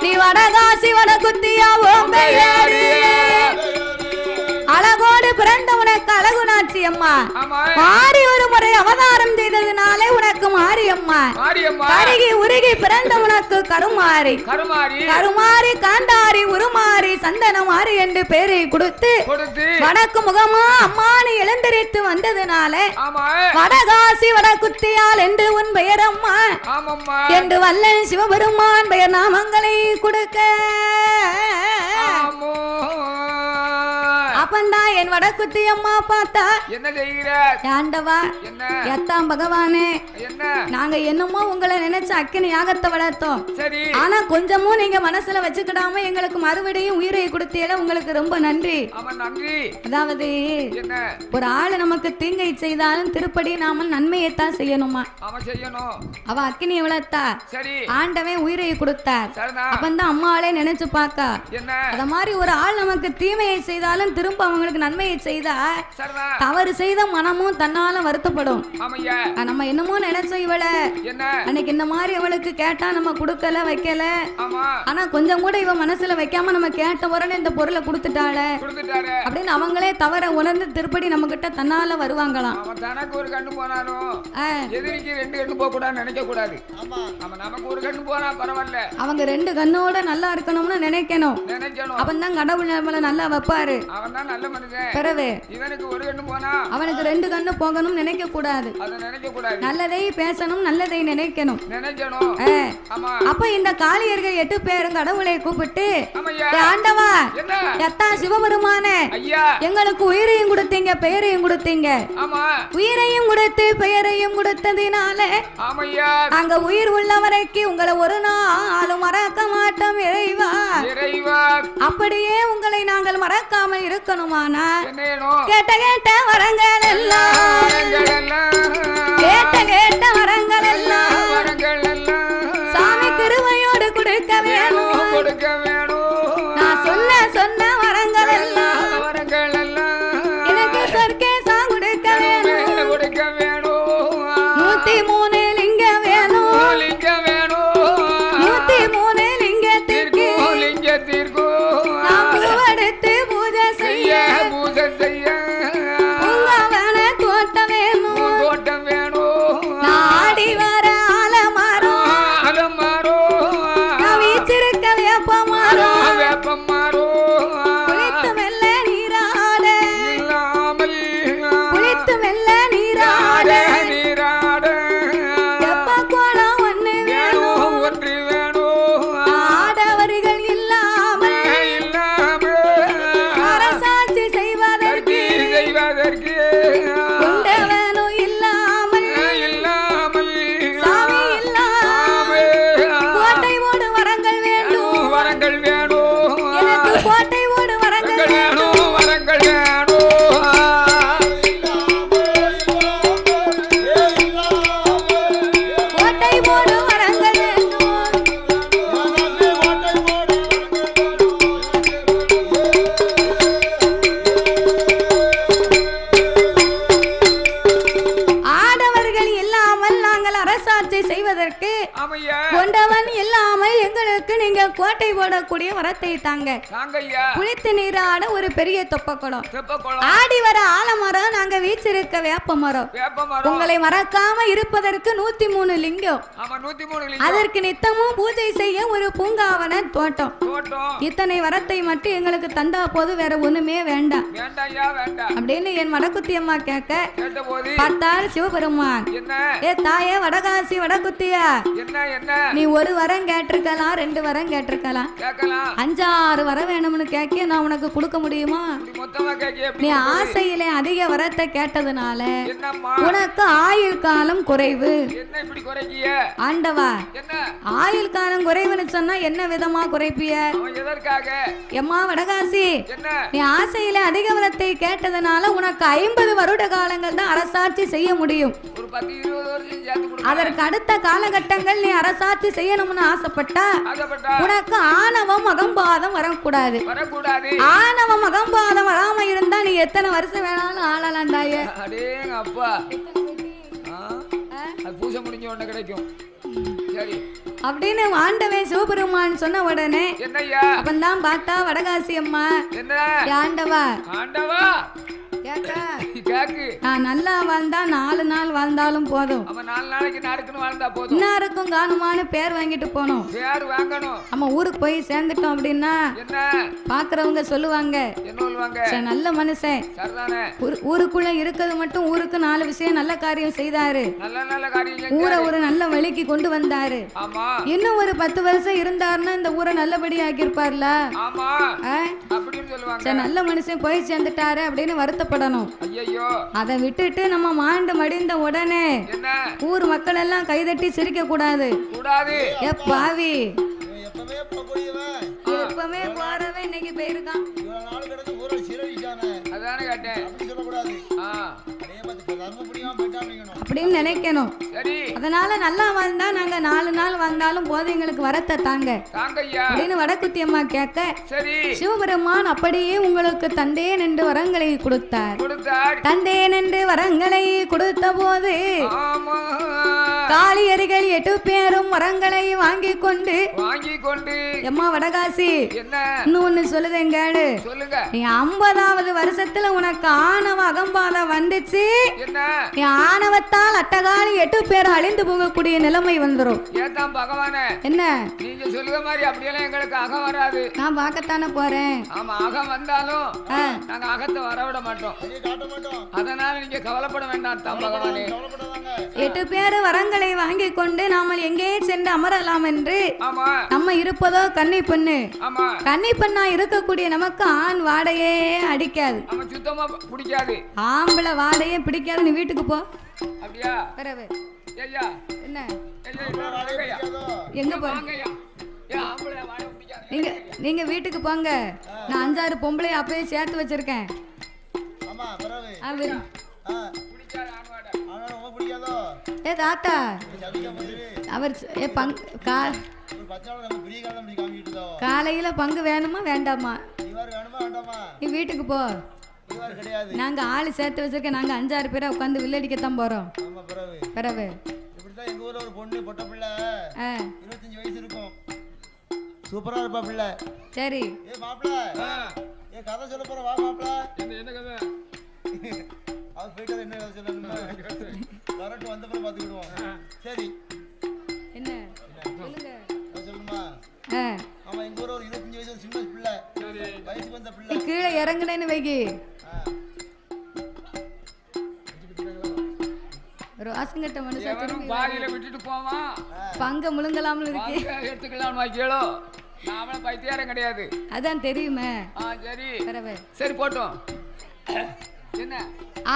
நீ வடகாசி வட குத்தியா ஓம்பையாரு அழகோடு பிறந்த உனக்கு அழகுனாச்சி அம்மா மாறி ஒரு முறை அவதாரம் செய்ததுனாலே உனக்கு மாரியம்மா கருகி உருகி பிறந்த உனக்கு கருமாரி கருமாரி காந்தாரி உருமாரி சந்தனமாரி என்று பேரை கொடுத்து வடக்கு முகமா அம்மானு எழுந்தரித்து வந்ததுனால வடகாசி வடகுத்தியால் என்று உன் பெயர் அம்மா என்று வல்லன் சிவபெருமான் பெயர் நாமங்களை கொடுக்க அப்பந்தான் என் வடக்குத்தி அம்மா பார்த்தா என்ன செய்கிற ஆண்டவா எத்தாம் பகவானே நாங்க என்னமோ உங்களை நினைச்சு அக்கினி யாகத்தை வளர்த்தோம் ஆனா கொஞ்சமும் நீங்க மனசுல வச்சுக்கிடாம எங்களுக்கு மறுபடியும் உயிரை கொடுத்தீங்க உங்களுக்கு ரொம்ப நன்றி அதாவது ஒரு ஆளு நமக்கு தீங்கை செய்தாலும் திருப்படி நாம நன்மையைத்தான் செய்யணுமா அவ அக்கினியை வளர்த்தா ஆண்டவன் உயிரை கொடுத்தார் அப்பந்தான் அம்மாவளே நினைச்சு பாக்கா அத மாதிரி ஒரு ஆள் நமக்கு தீமையை செய்தாலும் திரும்ப அவங்களுக்கு நன்மையை செய்தா தவறு செய்த மனமும் தன்னால வருத்தப்படும் நம்ம என்னமோ நினைச்சோம் இவள அன்னைக்கு இந்த மாதிரி அவளுக்கு கேட்டா நம்ம கொடுக்கல வைக்கல ஆனா கொஞ்சம் கூட இவ மனசுல வைக்காம நம்ம கேட்ட உடனே இந்த பொருளை கொடுத்துட்டாள அப்படின்னு அவங்களே தவற உணர்ந்து திருப்படி நம்ம கிட்ட தன்னால வருவாங்களாம் தனக்கு ஒரு கண்ணு போனாலும் எதிரிக்கு ரெண்டு கண்ணு போக கூடாது நினைக்க கூடாது நமக்கு ஒரு கண்ணு போனா பரவாயில்ல அவங்க ரெண்டு கண்ணோட நல்லா இருக்கணும்னு நினைக்கணும் அப்பதான் கடவுள் நம்மள நல்லா வைப்பாரு நல்ல மனுஷன் பிறவே இவனுக்கு ஒரு கண்ணு போனா அவனுக்கு ரெண்டு கண்ணு போகணும் நினைக்க கூடாது நல்லதை பேசணும் நல்லதை நினைக்கணும் அப்ப இந்த காளியர்கள் 8 பேரும் கடவுளை கூப்பிட்டு ஆண்டவா எத்தா சிவபெருமானே எங்களுக்கு உயிரையும் கொடுத்தீங்க பெயரையும் கொடுத்தீங்க உயிரையும் கொடுத்து பெயரையும் கொடுத்ததினால அங்க உயிர் உள்ள வரைக்கும் உங்களை ஒரு நாளும் மறக்க மாட்டோம் இறைவா அப்படியே உங்களை நாங்கள் மறக்காமல் இருக்கணுமானா கேட்ட வரங்கள் எல்லாம் கேட்ட வரங்கள் எல்லாம் சாமி திருவையோடு கொடுக்க வேணும் நான் சொன்ன வரங்கள் எல்லாம் எனக்கு சொர்க்கேசா கொடுக்க வேணும் 103 லிங்க வேணும் 103 லிங்கத்திற்கு நான் பூவெடுத்து பூஜை செய்ய உங்கவன தோட்டம் வேணும் நாடி வர ஆலமரம் நான் வீச்சிருக்க வேப்பமரம் குளித்து மெல்ல நீராட எப்ப கோலம் ஒன்று வேணும் ஆடவர்கள் இல்லாமல் அரசாட்சி செய்வதற்கு கொண்டவனும் இல்லாமல் சாமி இல்லாமல் கோட்டை ஓடு வரங்கள் வேணும் எனக்கு கோட்டை ஓடு வரங்கள் வேணும் கோட்டை ஓடு வரங்கள் வேண்டும் ஆடவர்கள் இல்லாமல் நாங்கள் அரசாட்சி செய்வதற்கு கொண்டவன் இல்லாமல் எங்களுக்கு நீங்க கோட்டை போடக்கூடிய வரத்தை தாங்க குளித்து நீராட ஒரு பெரிய தொப்பக்குளம் ஆடி வர ஆலமரம் நாங்க வீச்சிருக்க வேப்ப மரம் உங்களை மறக்காம இருப்பதற்கு 103 லிங்கம் அதற்கு நித்தமும் பூஜை செய்ய ஒரு பூங்காவன தோட்டம் இத்தனை வரத்தை மட்டும் எங்களுக்கு தந்தா போது வேற ஒண்ணுமே வேண்டாம் அப்படின்னு என் வடக்குத்தி அம்மா கேட்க பார்த்தால் சிவபெருமான் ஏ தாயே வடகாசி வடக்குத்தியா நீ ஒரு வரம் கேட்டிருக்கலாம் 2 வரம் கேட்டிருக்கலாம். கேட்கலாம். 5-6 வர வேணும்னு கேட்க நான் உனக்கு கொடுக்க முடியுமா? மொத்தமா கேட்க நீ ஆசையிலே அதிக வரத்தை கேட்டதுனால என்னம்மா உனக்கு ஆயுள் காலம் குறைவு. என்ன இப்படி குறைக்கிய ஆண்டவா, என்ன ஆயுள் காலம் குறைவுன்னு சொன்னா என்ன விதமா குறைப்பிய? அவன் எதற்காக எம்மா வடகாசி, என்ன நீ ஆசையில அதிக வரத்தை கேட்டதுனால உனக்கு 50 வருட காலங்கள் தான் அரசாட்சி செய்ய முடியும். ஒரு 10-20 வருஷம் சேர்த்து கொடு. அதற்கு அடுத்த காலகட்டங்கள் நீ அரசாட்சி செய்யணும்னு ஆசைப்பட்டா ஆசைப்பட்டா உனக்கு ஆணவம் அகம்பாதம் வரக்கூடாது. வரக்கூடாது. ஆணவம் அகம்பாதம் வராம இருந்தா நீ எத்தனை வருஷம் வேணாலும் ஆளலாம் தாயே. அடேங்க அப்பா, அது பூசை முடிஞ்ச உடனே கிடைக்கும். சரி அப்படின்னு ஆண்டவன் சிவபெருமான் சொன்ன உடனே என்னய்யா அப்பந்தான் பார்த்தா வடகாசி அம்மா, என்ன ஆண்டவா ஆண்டவா கேக்கு நான் நல்லா வாழ்ந்தா 4 நாள் வாழ்ந்தாலும் போதும். அவன் 4 நாளைக்கு நாடுக்குன்னு வாழ்ந்தா போதும். இன்னாருக்கும் காணுமான பேர் வாங்கிட்டு போனோம். பேர் வாங்கணும். நம்ம ஊருக்கு போய் சேர்ந்துட்டோம் அப்படின்னா என்ன பாக்குறவங்க சொல்லுவாங்க, என்ன சொல்லுவாங்க? நல்ல மனுஷன். சரிதானே. ஊருக்குள்ள இருக்கிறது மட்டும் ஊருக்கு 4 விஷயம் நல்ல காரியம் செய்தாரு, நல்ல நல்ல காரியம் ஊரை ஒரு நல்ல வழிக்கு கொண்டு வந்தாரு. ஆமா. இன்னும் ஒரு 10 வருஷம் இருந்தாருன்னா இந்த ஊரை நல்லபடி ஆக்கியிருப்பார்ல. ஆமா அப்படின்னு சொல்லுவாங்க. நல்ல மனுஷன் போய் சேர்ந்துட்டாரு அப்படின்னு வருத்தப்படணும். ஐயோ, அதை விட்டுட்டு நம்ம மாண்டு மடிந்த உடனே என்ன ஊர் மக்கள் எல்லாம் கைதட்டி சிரிக்க கூடாது. கூடாது. பாவி எப்பவே போகக்கூடியவன் எப்பவுமே போறவன் இன்னைக்கு போயிருக்கான். இவ்வளவு நாள் கிடந்து ஊரை சிரவிச்சானே, அதானே கேட்டேன். அப்படி சொல்லக்கூடாது. அதே மாதிரி தர்ம புரியாம போயிட்டாங்க அப்படின்னு நினைக்கணும். சரி, அதனால நல்லா வாழ்ந்தா நாங்க 4 நாள் வாழ்ந்தாலும் போது எங்களுக்கு வரத்தை தாங்க தாங்கய்யா அப்படின்னு வடக்குத்தி அம்மா கேட்க, சரி சிவபெருமான் அப்படியே உங்களுக்கு தந்தேன் என்று வரங்களை கொடுத்தார். தந்தேன் என்று வரங்களை கொடுத்த போது காளியர்கள் 8 பேரும் வரங்களை வாங்கி கொண்டு எம்மா வடகாசி என்ன இன்னொன்னு சொல்லுதேன் கேளு. சொல்லுங்க. நீ 50வது வருஷத்துல உனக்கு ஆணவ அகம்பாதம் வந்துச்சு. என்ன நீ ஆணவத்தால் அட்டகாலி 8 பேர் அழிந்து போகக்கூடிய நிலைமை வந்துரும். ஏதான் பகவானே, என்ன நீங்க சொல்லுற மாதிரி அப்படியெல்லாம் எங்களுக்கு அகம் வராது. நான் பார்க்கத்தானே போறேன். ஆமா, அகம் வந்தாலும் நாங்க அகத்தை வரவிட மாட்டோம். அதனால நீங்க கவலைப்பட வேண்டாம் தான் பகவானே. 8 பேர் வரங்களை வாங்கி கொண்டு நாமல் எங்கே சென்று அமரலாம் என்று ஆமா நம்ம இருப்பதோ கன்னி பெண்ணு. ஆமா, கன்னி பெண்ணா இருக்கக்கூடிய நமக்கு ஆண் வாடையே அடிக்காது. அவன் சுத்தமா பிடிக்காது. ஆம்பளை வாடையே பிடிக்காது. நீ வீட்டுக்கு போ. அப்படியா? வரவே ஐயா என்ன ஐயா எங்க போ? வாங்கய்யா. ஏன் ஆம்பளை வாடை பிடிக்காது? நீங்க வீட்டுக்கு போங்க. நான் 5-6 பொம்பளை அப்பவே சேர்த்து வச்சிருக்கேன். ஆமா பரவே பிடிக்காது ஆண் வாடை. ஆனா ரொம்ப பிடிக்காதோ? ஏ தாத்தா அவர் காலையில பங்கு வேணுமா வேண்டாமா? நீ வீட்டுக்கு போ. நாங்க ஆளு சேர்த்து வச்சிருக்கேன். நாங்க 5-6 பேரை உட்காந்து வில்லடிக்கத்தான் போறோம். பிறகு எங்க ஊர்ல ஒரு பொண்ணு பொட்ட பிள்ளை 25 வயசு இருக்கும். சூப்பரா இருப்பா பிள்ளை. சரி ஏ மாப்பிள்ள, ஏ கதை சொல்ல போற வா மாப்பிள்ள. என்ன கதை? அவர் போயிட்டு என்ன கதை சொல்லணும்? கரெக்ட் வந்தப்பறம் பாத்துக்கிடுவோம். சரி என்ன சொல்லுங்க. சொல்லுமா? ஆமா, எங்க ஊர்ல ஒரு 25 வயசு சின்ன பிள்ளை, வயசுக்கு வந்த பிள்ளை. கீழே இறங்குனேன்னு வைக்கி ரோசங்கட்ட மனுஷன் பாதியில விட்டுட்டு போவான். பங்க முழுங்கலாம்னு இருக்கு. எடுத்துக்கலாம் கேளோ. நாம பைத்தியாரம் கிடையாது. அதான் தெரியுமே. சரி பரவே சரி போட்டோம். என்ன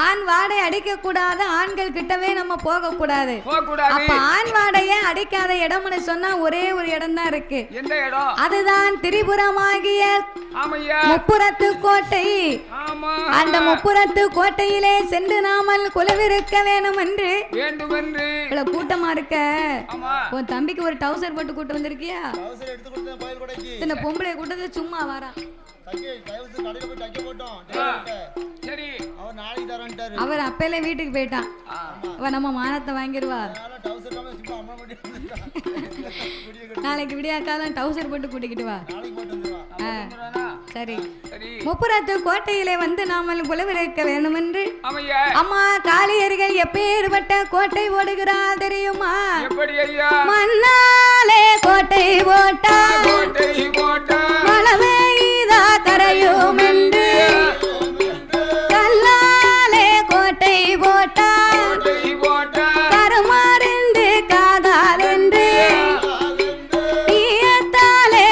ஆண் வாடை அடிக்க கூடாது. ஆண்கள் கிட்டவே நம்ம போக கூடாது. அப்ப ஆண் வாடையே அடிக்காத இடம்னு சொன்னா ஒரே ஒரு இடம் தான் இருக்கு. எந்த இடம்? அதுதான் திரிபுரமாகிய முப்புறத்து கோட்டை. அந்த முப்புறத்து கோட்டையிலே சென்று நாமல் குலவிருக்க வேணும் என்று இவ்வளவு கூட்டமா இருக்க. உன் தம்பிக்கு ஒரு டவுசர் போட்டு கூட்டு வந்திருக்கியா? இந்த பொம்பளை கூட்டத்துல சும்மா வரா. அவர் அப்பையில வீட்டுக்கு போயிட்டான். அவ நம்ம மானத்தை வாங்கிடுவா. நாளைக்கு விடியாக்காதான் டவுசர் போட்டு கூட்டிக்கிட்டு வா. சரி, முப்புறத்து கோட்டையிலே வந்து நாமல் குலவிருக்க வேண்டும் என்று அம்மா காளியர்கள் எப்பேற்பட்ட கோட்டை ஓடுகிறார் தெரியுமா? மண்ணாலே கோட்டை போட்டா மழை கரையும் என்று கல்லாலே கோட்டை போட்டா கருமாறிந்து காதால் என்று ஈயத்தாலே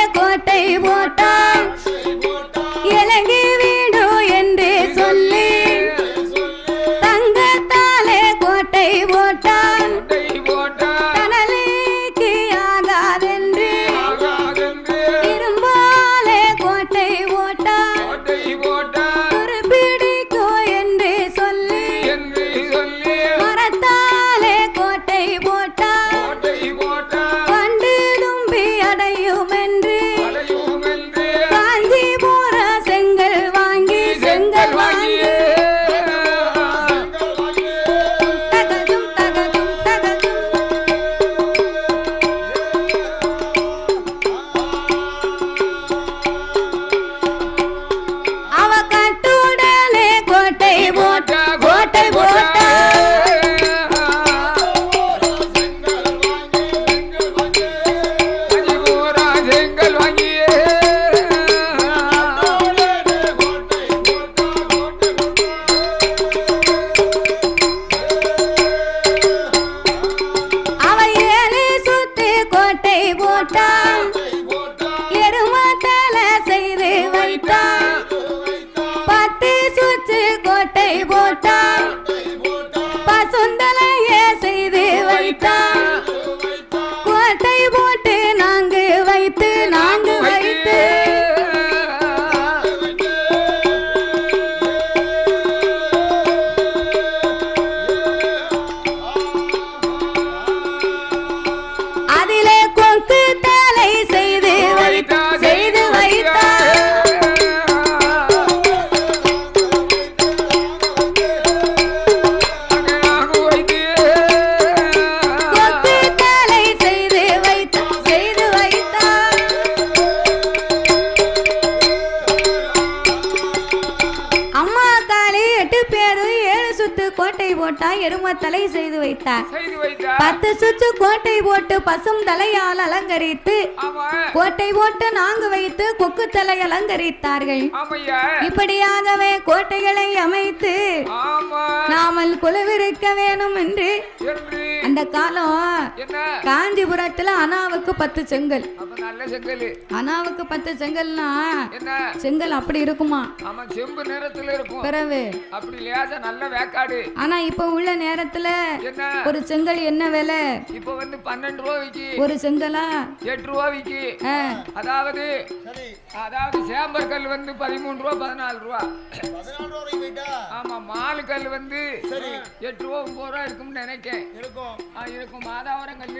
கோட்டை போட்டா எரும தலை செய்து வைத்தார் 10 சுற்று கோட்டை போட்டு பசும் தலையால் அலங்கரித்து கோட்டை போட்டு நான்கு வைத்து கொக்கு தலை அலங்கரித்தார்கள். இப்படியாகவே கோட்டைகளை அமைத்து நாமல் குழுவிருக்க வேணும் என்று அந்த காலம் காஞ்சிபுரத்துல அனாவுக்கு 10 செங்கல். அனாவுக்கு 10 செங்கல்னா செங்கல் அப்படி இருக்குமா? செம்பு நேரத்துல இருக்கும். பிறகு அப்படி லேசா நல்ல வேக்காடு. ஆனா இப்ப உள்ள நேரத்துல ஒரு செங்கல் என்ன விலை? இப்ப வந்து 12 ரூபாய்க்கு ஒரு செங்கலா 8 ரூபாய்க்கு. அதாவது சேம்பர் கல் வந்து 13 ரூபா 14 ரூபா. 14 ரூபாய்க்கு போய்டா. ஆமா, மாலு கல் வந்து 8 ரூபா 9 ரூபா இருக்கும்னு நினைக்கிறேன். இருக்கும். மாதாவரம் கல்.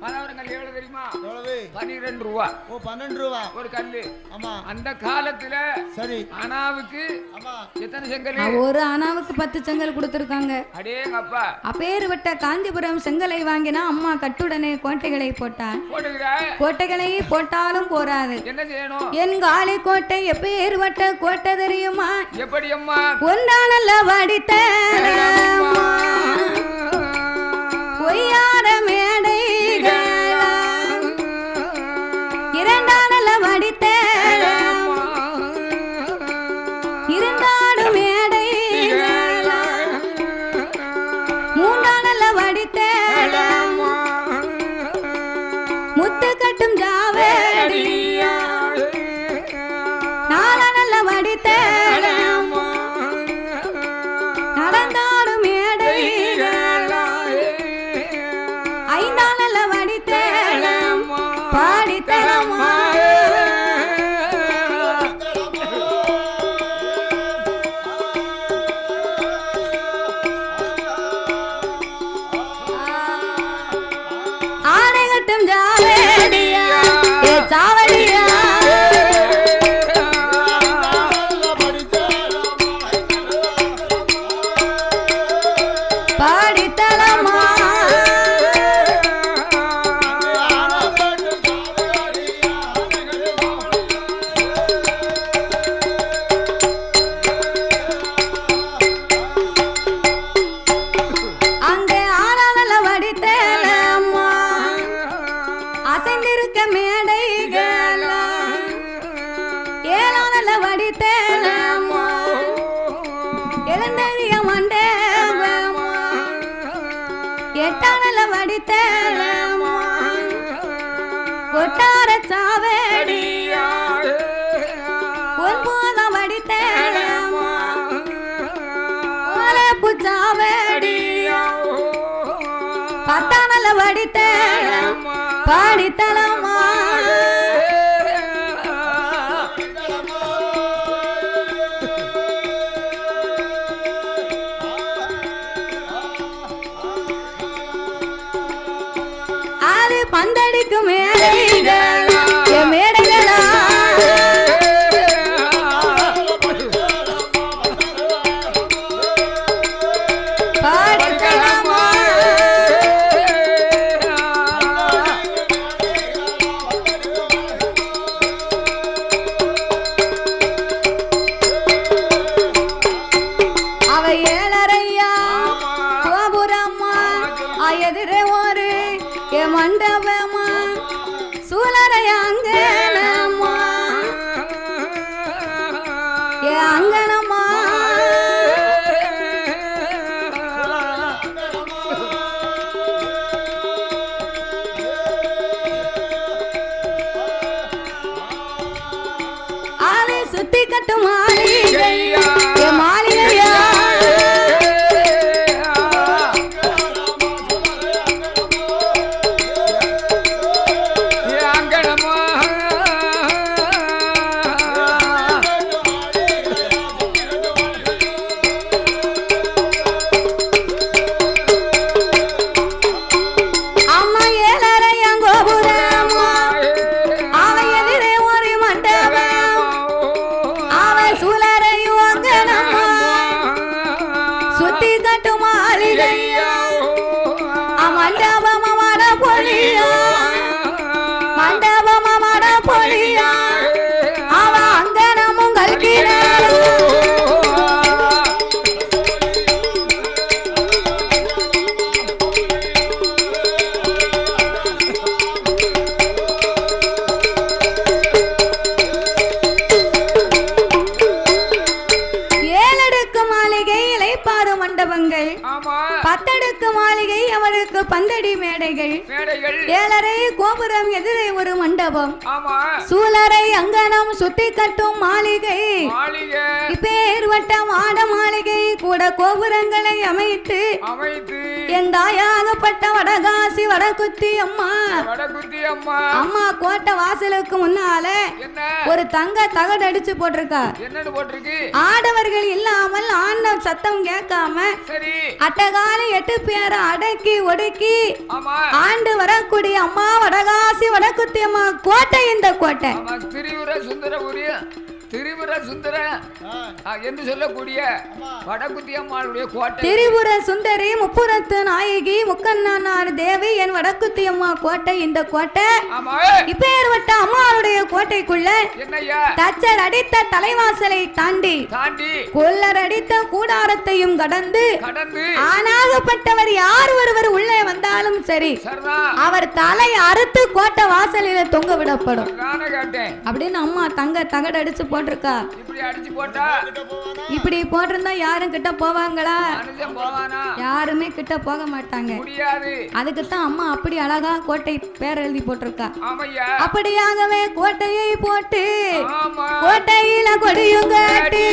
மாதாவரம் கல் எவ்வளவு தெரியுமா? 12 ரூபா. 12 ரூபா ஒரு கல்லு. ஆமா, அந்த காலத்துல சரி அனாவுக்கு எத்தனை செங்கல்? ஒரு அனாவுக்கு 10 செங்கல் கொடுத்திருக்காங்க. அடேங்கப்பா. அப்பேறுபட்ட காஞ்சிபுரம் செங்கலை வாங்கினா அம்மா கட்டுடனே கோட்டைகளை போட்டார். கோட்டைகளை போட்டாலும் போராது. என்ன செய்யணும்? என் காளி கோட்டை எப்பேறுபட்ட கோட்டை தெரியுமா? எப்படி அம்மா? ஒன்றானல்ல வடித்த பொய்யார மேடை இரண்டானல்ல வடித்த இருந்தாடு மேடை மூன்றானல்ல வடித்த முத்து கட்டும் ஜாவேடி நாலனல்ல வடித்த நடந்தாடு மேடை ஐந்தானல்ல வடித்த பாடித்தரமா ஆனை கட்டும் ஜாவேடியா சாவடியா பாடித்தலமா அங்கே ஆனால வடித்தலமா அசைந்திருக்க மேடைகளா ஏனால வடித்தலமா எழுந்தறிய மண்டபமா எட்டானல வடித்தலமா கொட்டார சாவடியா ஒன்போத வடித்தலமா ஓலப்பு சாவடியா பத்தானல வடித்தலமா பாடித்தலமா அது பந்தடிக்கும் மேடைகளா மேடைகளா பாடித்தலமா அவ ஏழரையா கோபுரம்மா எதிரே ஒரு ஏ மண்டபமா சூழலைய அங்கனம்மா ஏ அங்கனம்மா ஆளை சுத்தி கட்டு மாளிகையா ஏ மாளிகையா அங்கனமா மண்டபங்கள், பத்தடுக்கு மாளிகை, அவருக்கு பந்தடி மேடைகள், 7.5 கோபுரம், எதிரே ஒரு மண்டபம், சூழரை அங்கனம் சுத்தி கட்டும் மாளிகை, இப்பேர்வட்ட மாட மாளிகை கூட கோபுரங்களை அமைத்து என் தாயாகப்பட்ட வடகாசி வடகுத்தி அம்மா அம்மா கோட்டை வாசலுக்கு முன்னால ஒரு தங்க தகடு அடிச்சு போட்டிருக்கா. ஆடவர்கள் இல்லாமல் ஆண்ட சத்தம் கேட்காம அட்டகால 8 பேரை அடக்கி ஒடுக்கி ஆண்டு வரக்கூடிய அம்மா வடகாசி வடகுத்தி அம்மா கோட்டை. இந்த கோட்டை திரிபுர சுந்தர என்று சொல்லக்கூடிய வடகுத்தி அம்மாளுடைய கோட்டை. திரிபுர சுந்தரி, முப்புரத்து நாயகி, முக்கண்ணார் தேவி, என் வடகுத்தி அம்மா கோட்டை. இந்த கோட்டை இப்பேர்வட்ட அம்மாளுடைய கோட்டைக்குள்ள தச்சர் அடித்த தலைவாசலை தாண்டி கொல்லர் அடித்த கூடாரத்தையும் கடந்து ஆனாகப்பட்டவர் யார் ஒருவர் உள்ளே வந்தாலும் சரி அவர் தலை அறுத்து கோட்டை வாசலில தொங்க விடப்படும் அப்படின்னு அம்மா தங்க தகடு அடிச்சு போட்டிருக்கா. இப்படி போட்டிருந்தா யாரும் கிட்ட போவாங்களா? யாருமே கிட்ட போக மாட்டாங்க. அதுக்குத்தான் அம்மா அப்படி அழகா கோட்டை பேர் எழுதி போட்டிருக்கா. அப்படியாகவே கோட்டையை போட்டு கோட்டையில கொடியும் காட்டி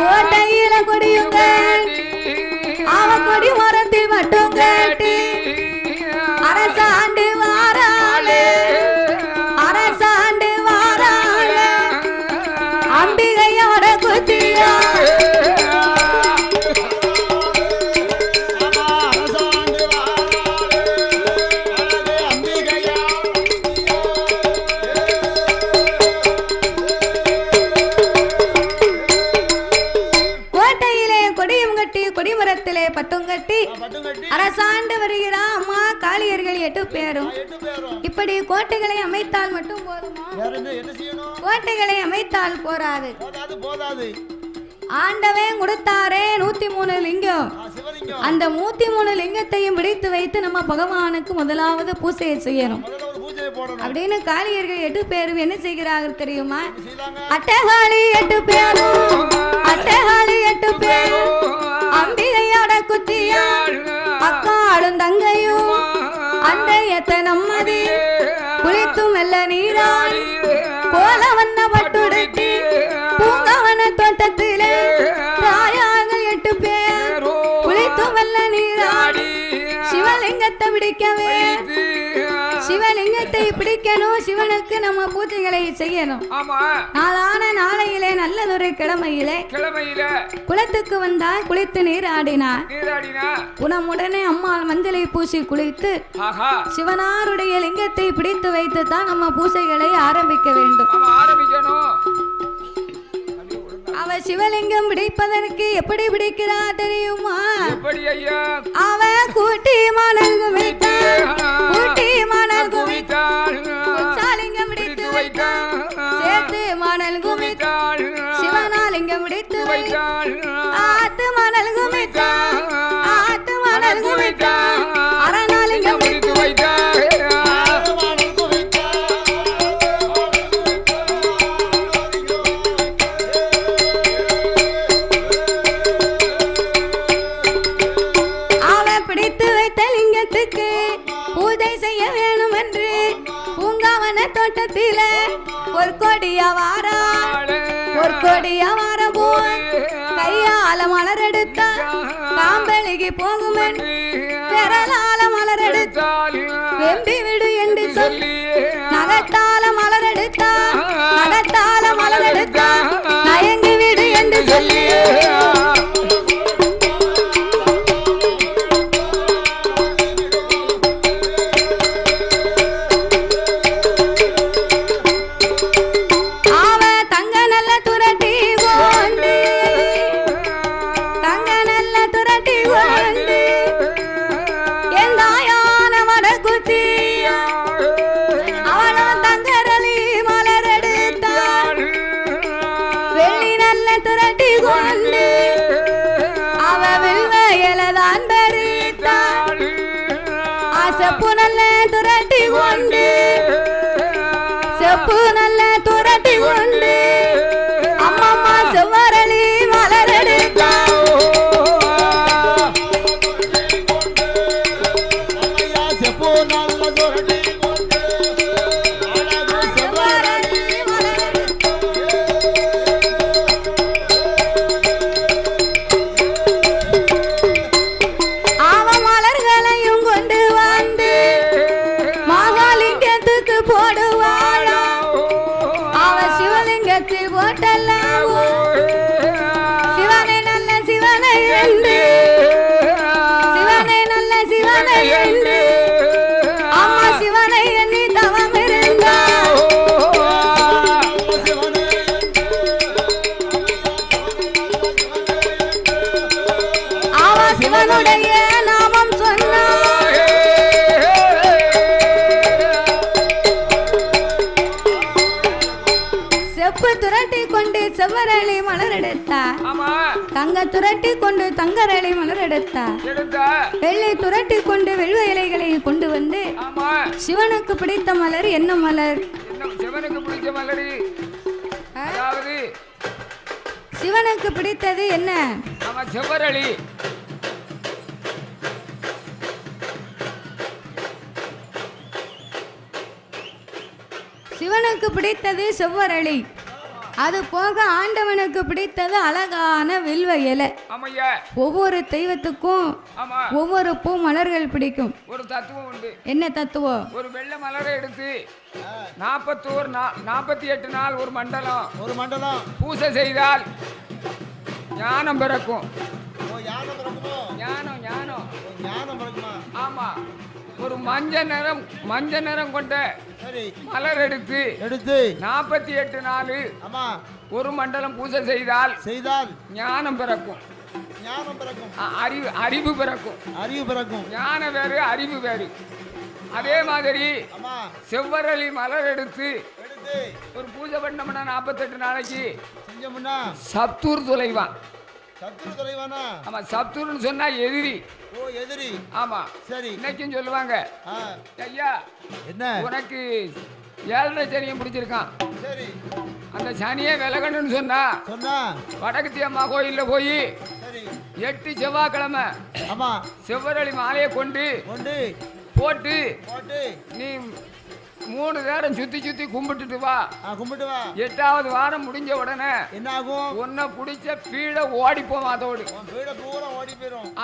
கோட்டையில கொடியும் காட்டி அவ கொடி மரத்தில் மட்டும் காட்டி அரசாண்டு வாராளே அரசாண்டு வாராளே அம்பிகையோட குத்தியா கொடிமரத்திலே பட்டும் கட்டி அரசாண்டு வருகிறா அம்மா காளியர்கள் 8 பேரும். இப்படி கோட்டைகளை அமைத்தால் மட்டும் போதுமா? கோட்டைகளை அமைத்தால் போராது. ஆண்டவன் கொடுத்தாரே 103 லிங்கம். அந்த 103 லிங்கத்தையும் பிடித்து வைத்து நம்ம பகவானுக்கு முதலாவது பூஜையை செய்யணும் அப்படின்னு காளியர்கள் 8 பேரும் என்ன செய்கிறார்கள் தெரியுமா? அட்டகாளி 8 பேரும் அட்டகாளி 8 பேரும் அம்பிகையோட குத்தியா அக்காளும் தங்கையும் அந்த எத்தனம்மதி குளித்து மெல்ல நீராடி போல வண்ண பட்டுடுத்தி பூங்கவன தோட்டத்திலே தாயாக 8 பேர் குளித்து மெல்ல நீராடி சிவலிங்கத்தை பிடிக்கவே சிவலிங்கத்தை பிடிக்கணும். சிவனுக்கு நம்ம பூஜைகளை செய்யணும். நாளான நாளையிலே நல்லதொரு கிழமையிலே குளத்துக்கு வந்தா குளித்து நீர் ஆடினார். குணமுடனே அம்மா மஞ்சளை பூசி குளித்து சிவனாருடைய லிங்கத்தை பிடித்து வைத்து தான் நம்ம பூஜைகளை ஆரம்பிக்க வேண்டும். அவ சிவலிங்கம் பிடிப்பதற்கு எப்படி பிடிக்கிறா தெரியுமா? அவ கூட்டி மணல் குவித்தாள் கூட்டி மணல் குவித்தாள் குச்சாலிங்கம் பிடித்து வைத்தாள் சேர்த்து மணல் குவித்தாள் சிவனாலிங்கம் பிடித்து வைத்தாள் ஆத்து மணல் குவித்தாள் ஆத்து மணல் குவித்தாள் அரணாலிங்கம் பிடித்து வைத்தாள் பூஜை செய்ய வேணும் என்று பூங்காவன தோட்டத்தில ஒரு கொடியா வார போய் கையால மலர் எடுத்தா காம்பளிக்கு போகும் என்று விரலால மலர் எடுத்தா வெம்பி விடு என்று சொல்லி நகத்தால மலர் எடுத்தா நகத்தால மலர் எடுத்தா நயங்கி விடு என்று சொல்லி செப்பு நல்ல துரட்டி கொண்டு அம்மம்மா செவ்வரளி மலரெடுத்தா சிவனுடைய நாமம் சொன்னார். செப்பு துரட்டி கொண்டு செவ்வரளி மலர் எடுத்தார். தங்க துரட்டி கொண்டு தங்கரளி மலர் எடுத்தார். வெள்ளை துரட்டி கொண்டு வெள்ளை இலைகளை கொண்டு வந்து சிவனுக்கு பிடித்த மலர் என்ன மலர்? சிவனுக்கு பிடித்த மலர் அதாவது சிவனுக்கு பிடித்தது என்ன? செவ்வரளி. சிவனுக்கு பிடித்தது செவ்வரளி. அது போக ஆண்டவனுக்கு பிடித்தது அழகான வில்வ இலை. ஒவ்வொரு தெய்வத்துக்கும் ஒவ்வொரு பூ மலர்கள் பிடிக்கும். ஒரு தத்துவம் உண்டு. என்ன தத்துவம்? ஒரு வெள்ளை மலரை எடுத்து 48 நாள் ஒரு மண்டலம் பூசை செய்தால் ஞானம் பிறக்கும். ஆமா. ஒரு மஞ்சள் நிறம் கொண்ட மலர் எடுத்து 48 நாள் ஒரு மண்டலம் பூஜை செய்தால் ஞானம் பிறக்கும். அறிவு பிறக்கும். ஞானம் வேறு, அறிவு வேறு. அதே மாதிரி செவ்வரளி மலர் எடுத்து ஒரு பூஜை பண்ணோம்னா 48 நாளைக்கு சப்தூர் தொலைவான். ஆமா, சப்தூர்னு சொன்னா எதிரி. ஆமா, சரி. இன்னைக்கும் சொல்லுவாங்க, ஐயா என்ன உனக்கு 7.5 சனியம் பிடிச்சிருக்கான், அந்த சனியை விலகணும்னு சொன்னா வடக்குத்தி அம்மா கோயில்ல போய் 8 செவ்வாய்க்கிழமை செவ்வரளி மாலையை கொண்டு போட்டு நீ 3 நேரம் சுத்தி கும்பிட்டுட்டு வா. 8வது வாரம் முடிஞ்ச உடனே என்ன ஆகும்? உன்னை பிடிச்ச பீட ஓடிப்போம், அதோடு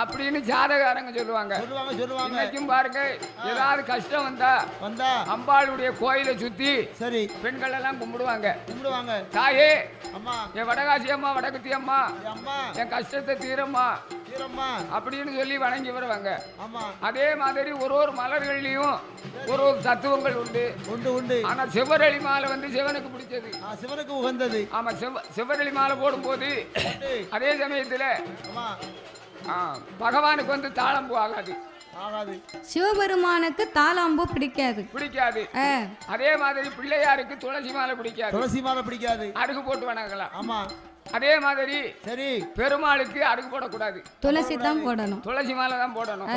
அப்படின்னு ஜாதகாரங்க சொல்லுவாங்க. இன்னைக்கும் பாருங்க, ஏதாவது கஷ்டம் வந்தா அம்பாளுடைய கோயிலை சுத்தி பெண்கள் எல்லாம் கும்பிடுவாங்க. தாயே, என் வடகாசி அம்மா, வடக்குத்தி அம்மா, என் கஷ்டத்தை தீரம்மா அப்படின்னு சொல்லி வணங்கி வருவாங்க. அதே மாதிரி ஒரு மலர்கள்லயும் ஒரு தத்துவங்கள் உண்டு. ஆனா செவ்வரளி மாலை வந்து சிவனுக்கு பிடிச்சது, சிவனுக்கு உகந்தது. ஆமா, செவ்வரளி மாலை போடும் போது அதே சமயத்துல பகவானுக்கு வந்து தாளம்பூ ஆகாது. சிவபெருமானுக்கு தாளாம்பூ பிடிக்காது. அதே மாதிரி பிள்ளையாருக்கு துளசி மாலை பிடிக்காது. அடுக்கு போட்டு வணங்கலாம். ஆமா. அதே மாதிரி சரி, பெருமாளுக்கு அடுக்கு போடக்கூடாது, துளசி தான் போடணும், துளசி மாலை தான் போடணும்.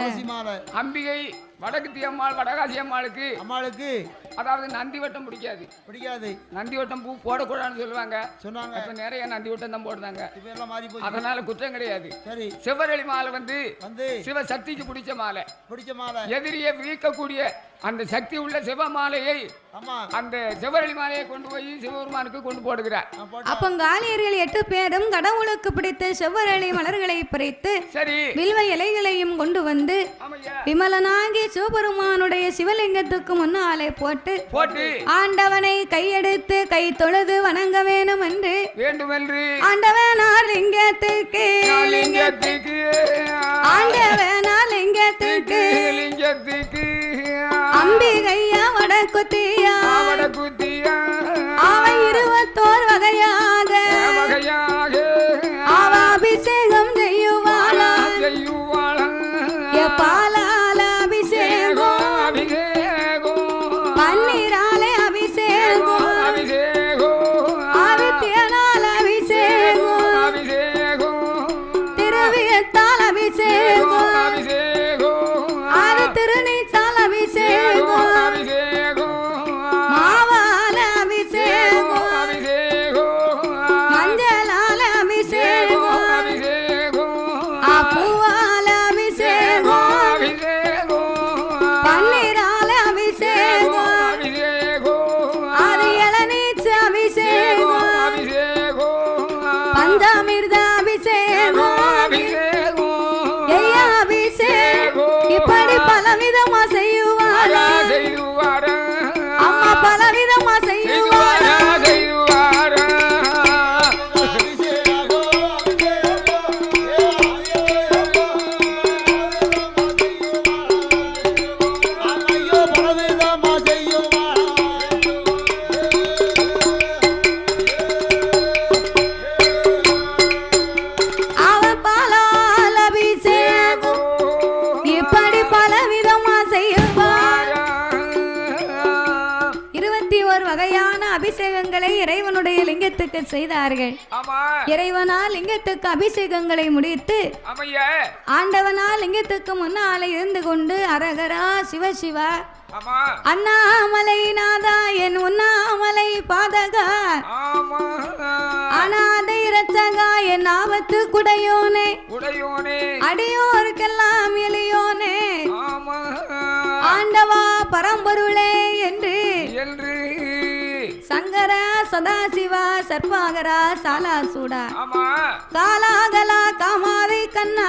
அம்பிகை, வடக்குத்தி அம்மாள், வடகாசி அம்மாளுக்கு அதாவது நந்தி வட்டம் பிடிக்காது. நந்தி வட்டம் பூ போடக்கூடாதுன்னு சொல்லுவாங்க. இப்ப நிறைய நந்தி வட்டம் தான் போடுறாங்க, அதனால குற்றம் கிடையாது. செவ்வரளி மாலை வந்து சிவ சக்திக்கு பிடிச்ச மாலை. எதிரியை வீக்கக்கூடிய அந்த சக்தி உள்ள சிவ மாலையை, அந்த செவ்வரளி மாலையை கொண்டு போய் சிவபெருமானுக்கு கொண்டு போடுகிறார். அப்ப காலியர்கள் 8 பேரும் கடவுளுக்கு பிடித்த செவ்வரளி மலர்களை பறித்து சரி வில்வ இலைகளையும் கொண்டு வந்து விமலனாகி சிவபெருமானுடைய சிவலிங்கத்துக்கு முன்னாலே போட்டு ஆண்டவனை கையெடுத்து கை தொழுது வணங்க வேணும் என்று ஆண்டவனார் லிங்கத்துக்கு அம்பிகையா வடக்குத்தியா அவ 21 வகையாக அவ அபிஷேகம் செய்யுவாளா பாலால அபிஷேகம் பன்னீராலே அபிஷேகம் ஆதித்யனால அபிஷேகம் திருவியத்தால் அபிஷேகம் ஆதி திருநீச்சால் அபிஷேகம் மாவால அபிஷேகம் மஞ்சளால அபிஷேகம் பூவால அபிஷேகம் பன்னீரால அபிஷேகம் ஆதி இளநீச்சு அபிஷேகம் பஞ்சாமிர்த அபிஷேகம் அபிஷேகம் இப்படி பலவிதமா செய்வாரா அம்மா, பலவிதமா செய்வாரா. இருக்க செய்தார்கள். ஆமா இறைவனால் லிங்கத்துக்கு அபிஷேகங்களை முடித்து ஆமையா ஆண்டவனால் லிங்கத்துக்கு முன்னாலே இருந்து கொண்டு அரகரா சிவசிவா ஆமா அண்ணாமலை நாதா என் உண்ணாமலை பாதகா ஆமா அநாதை ரச்சகா என் ஆபத்து குடையோனே உடையோனே அடியோருக்கெல்லாம் எளியோனே ஆமா ஆண்டவா பரம்பொருளே என்று என்று சங்கர சதாசிவா சர்பாகரா சாலாசூடா ஆமா காலாகலா காமாதை கண்ணா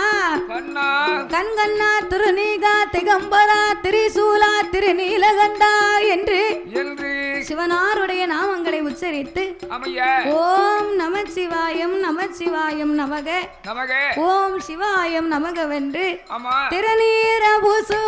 கண்ணா கண்கண்ணா திருநீகா திகம்பரா திரிசூலா திருநீலகண்டா என்று என்று சிவனாருடைய நாமங்களை உச்சரித்து ஆமையா ஓம் நமச்சிவாயம் நமச்சிவாயம் நமக நமக ஓம் சிவாயம் நமகவென்று ஆமா திருநீர பூசு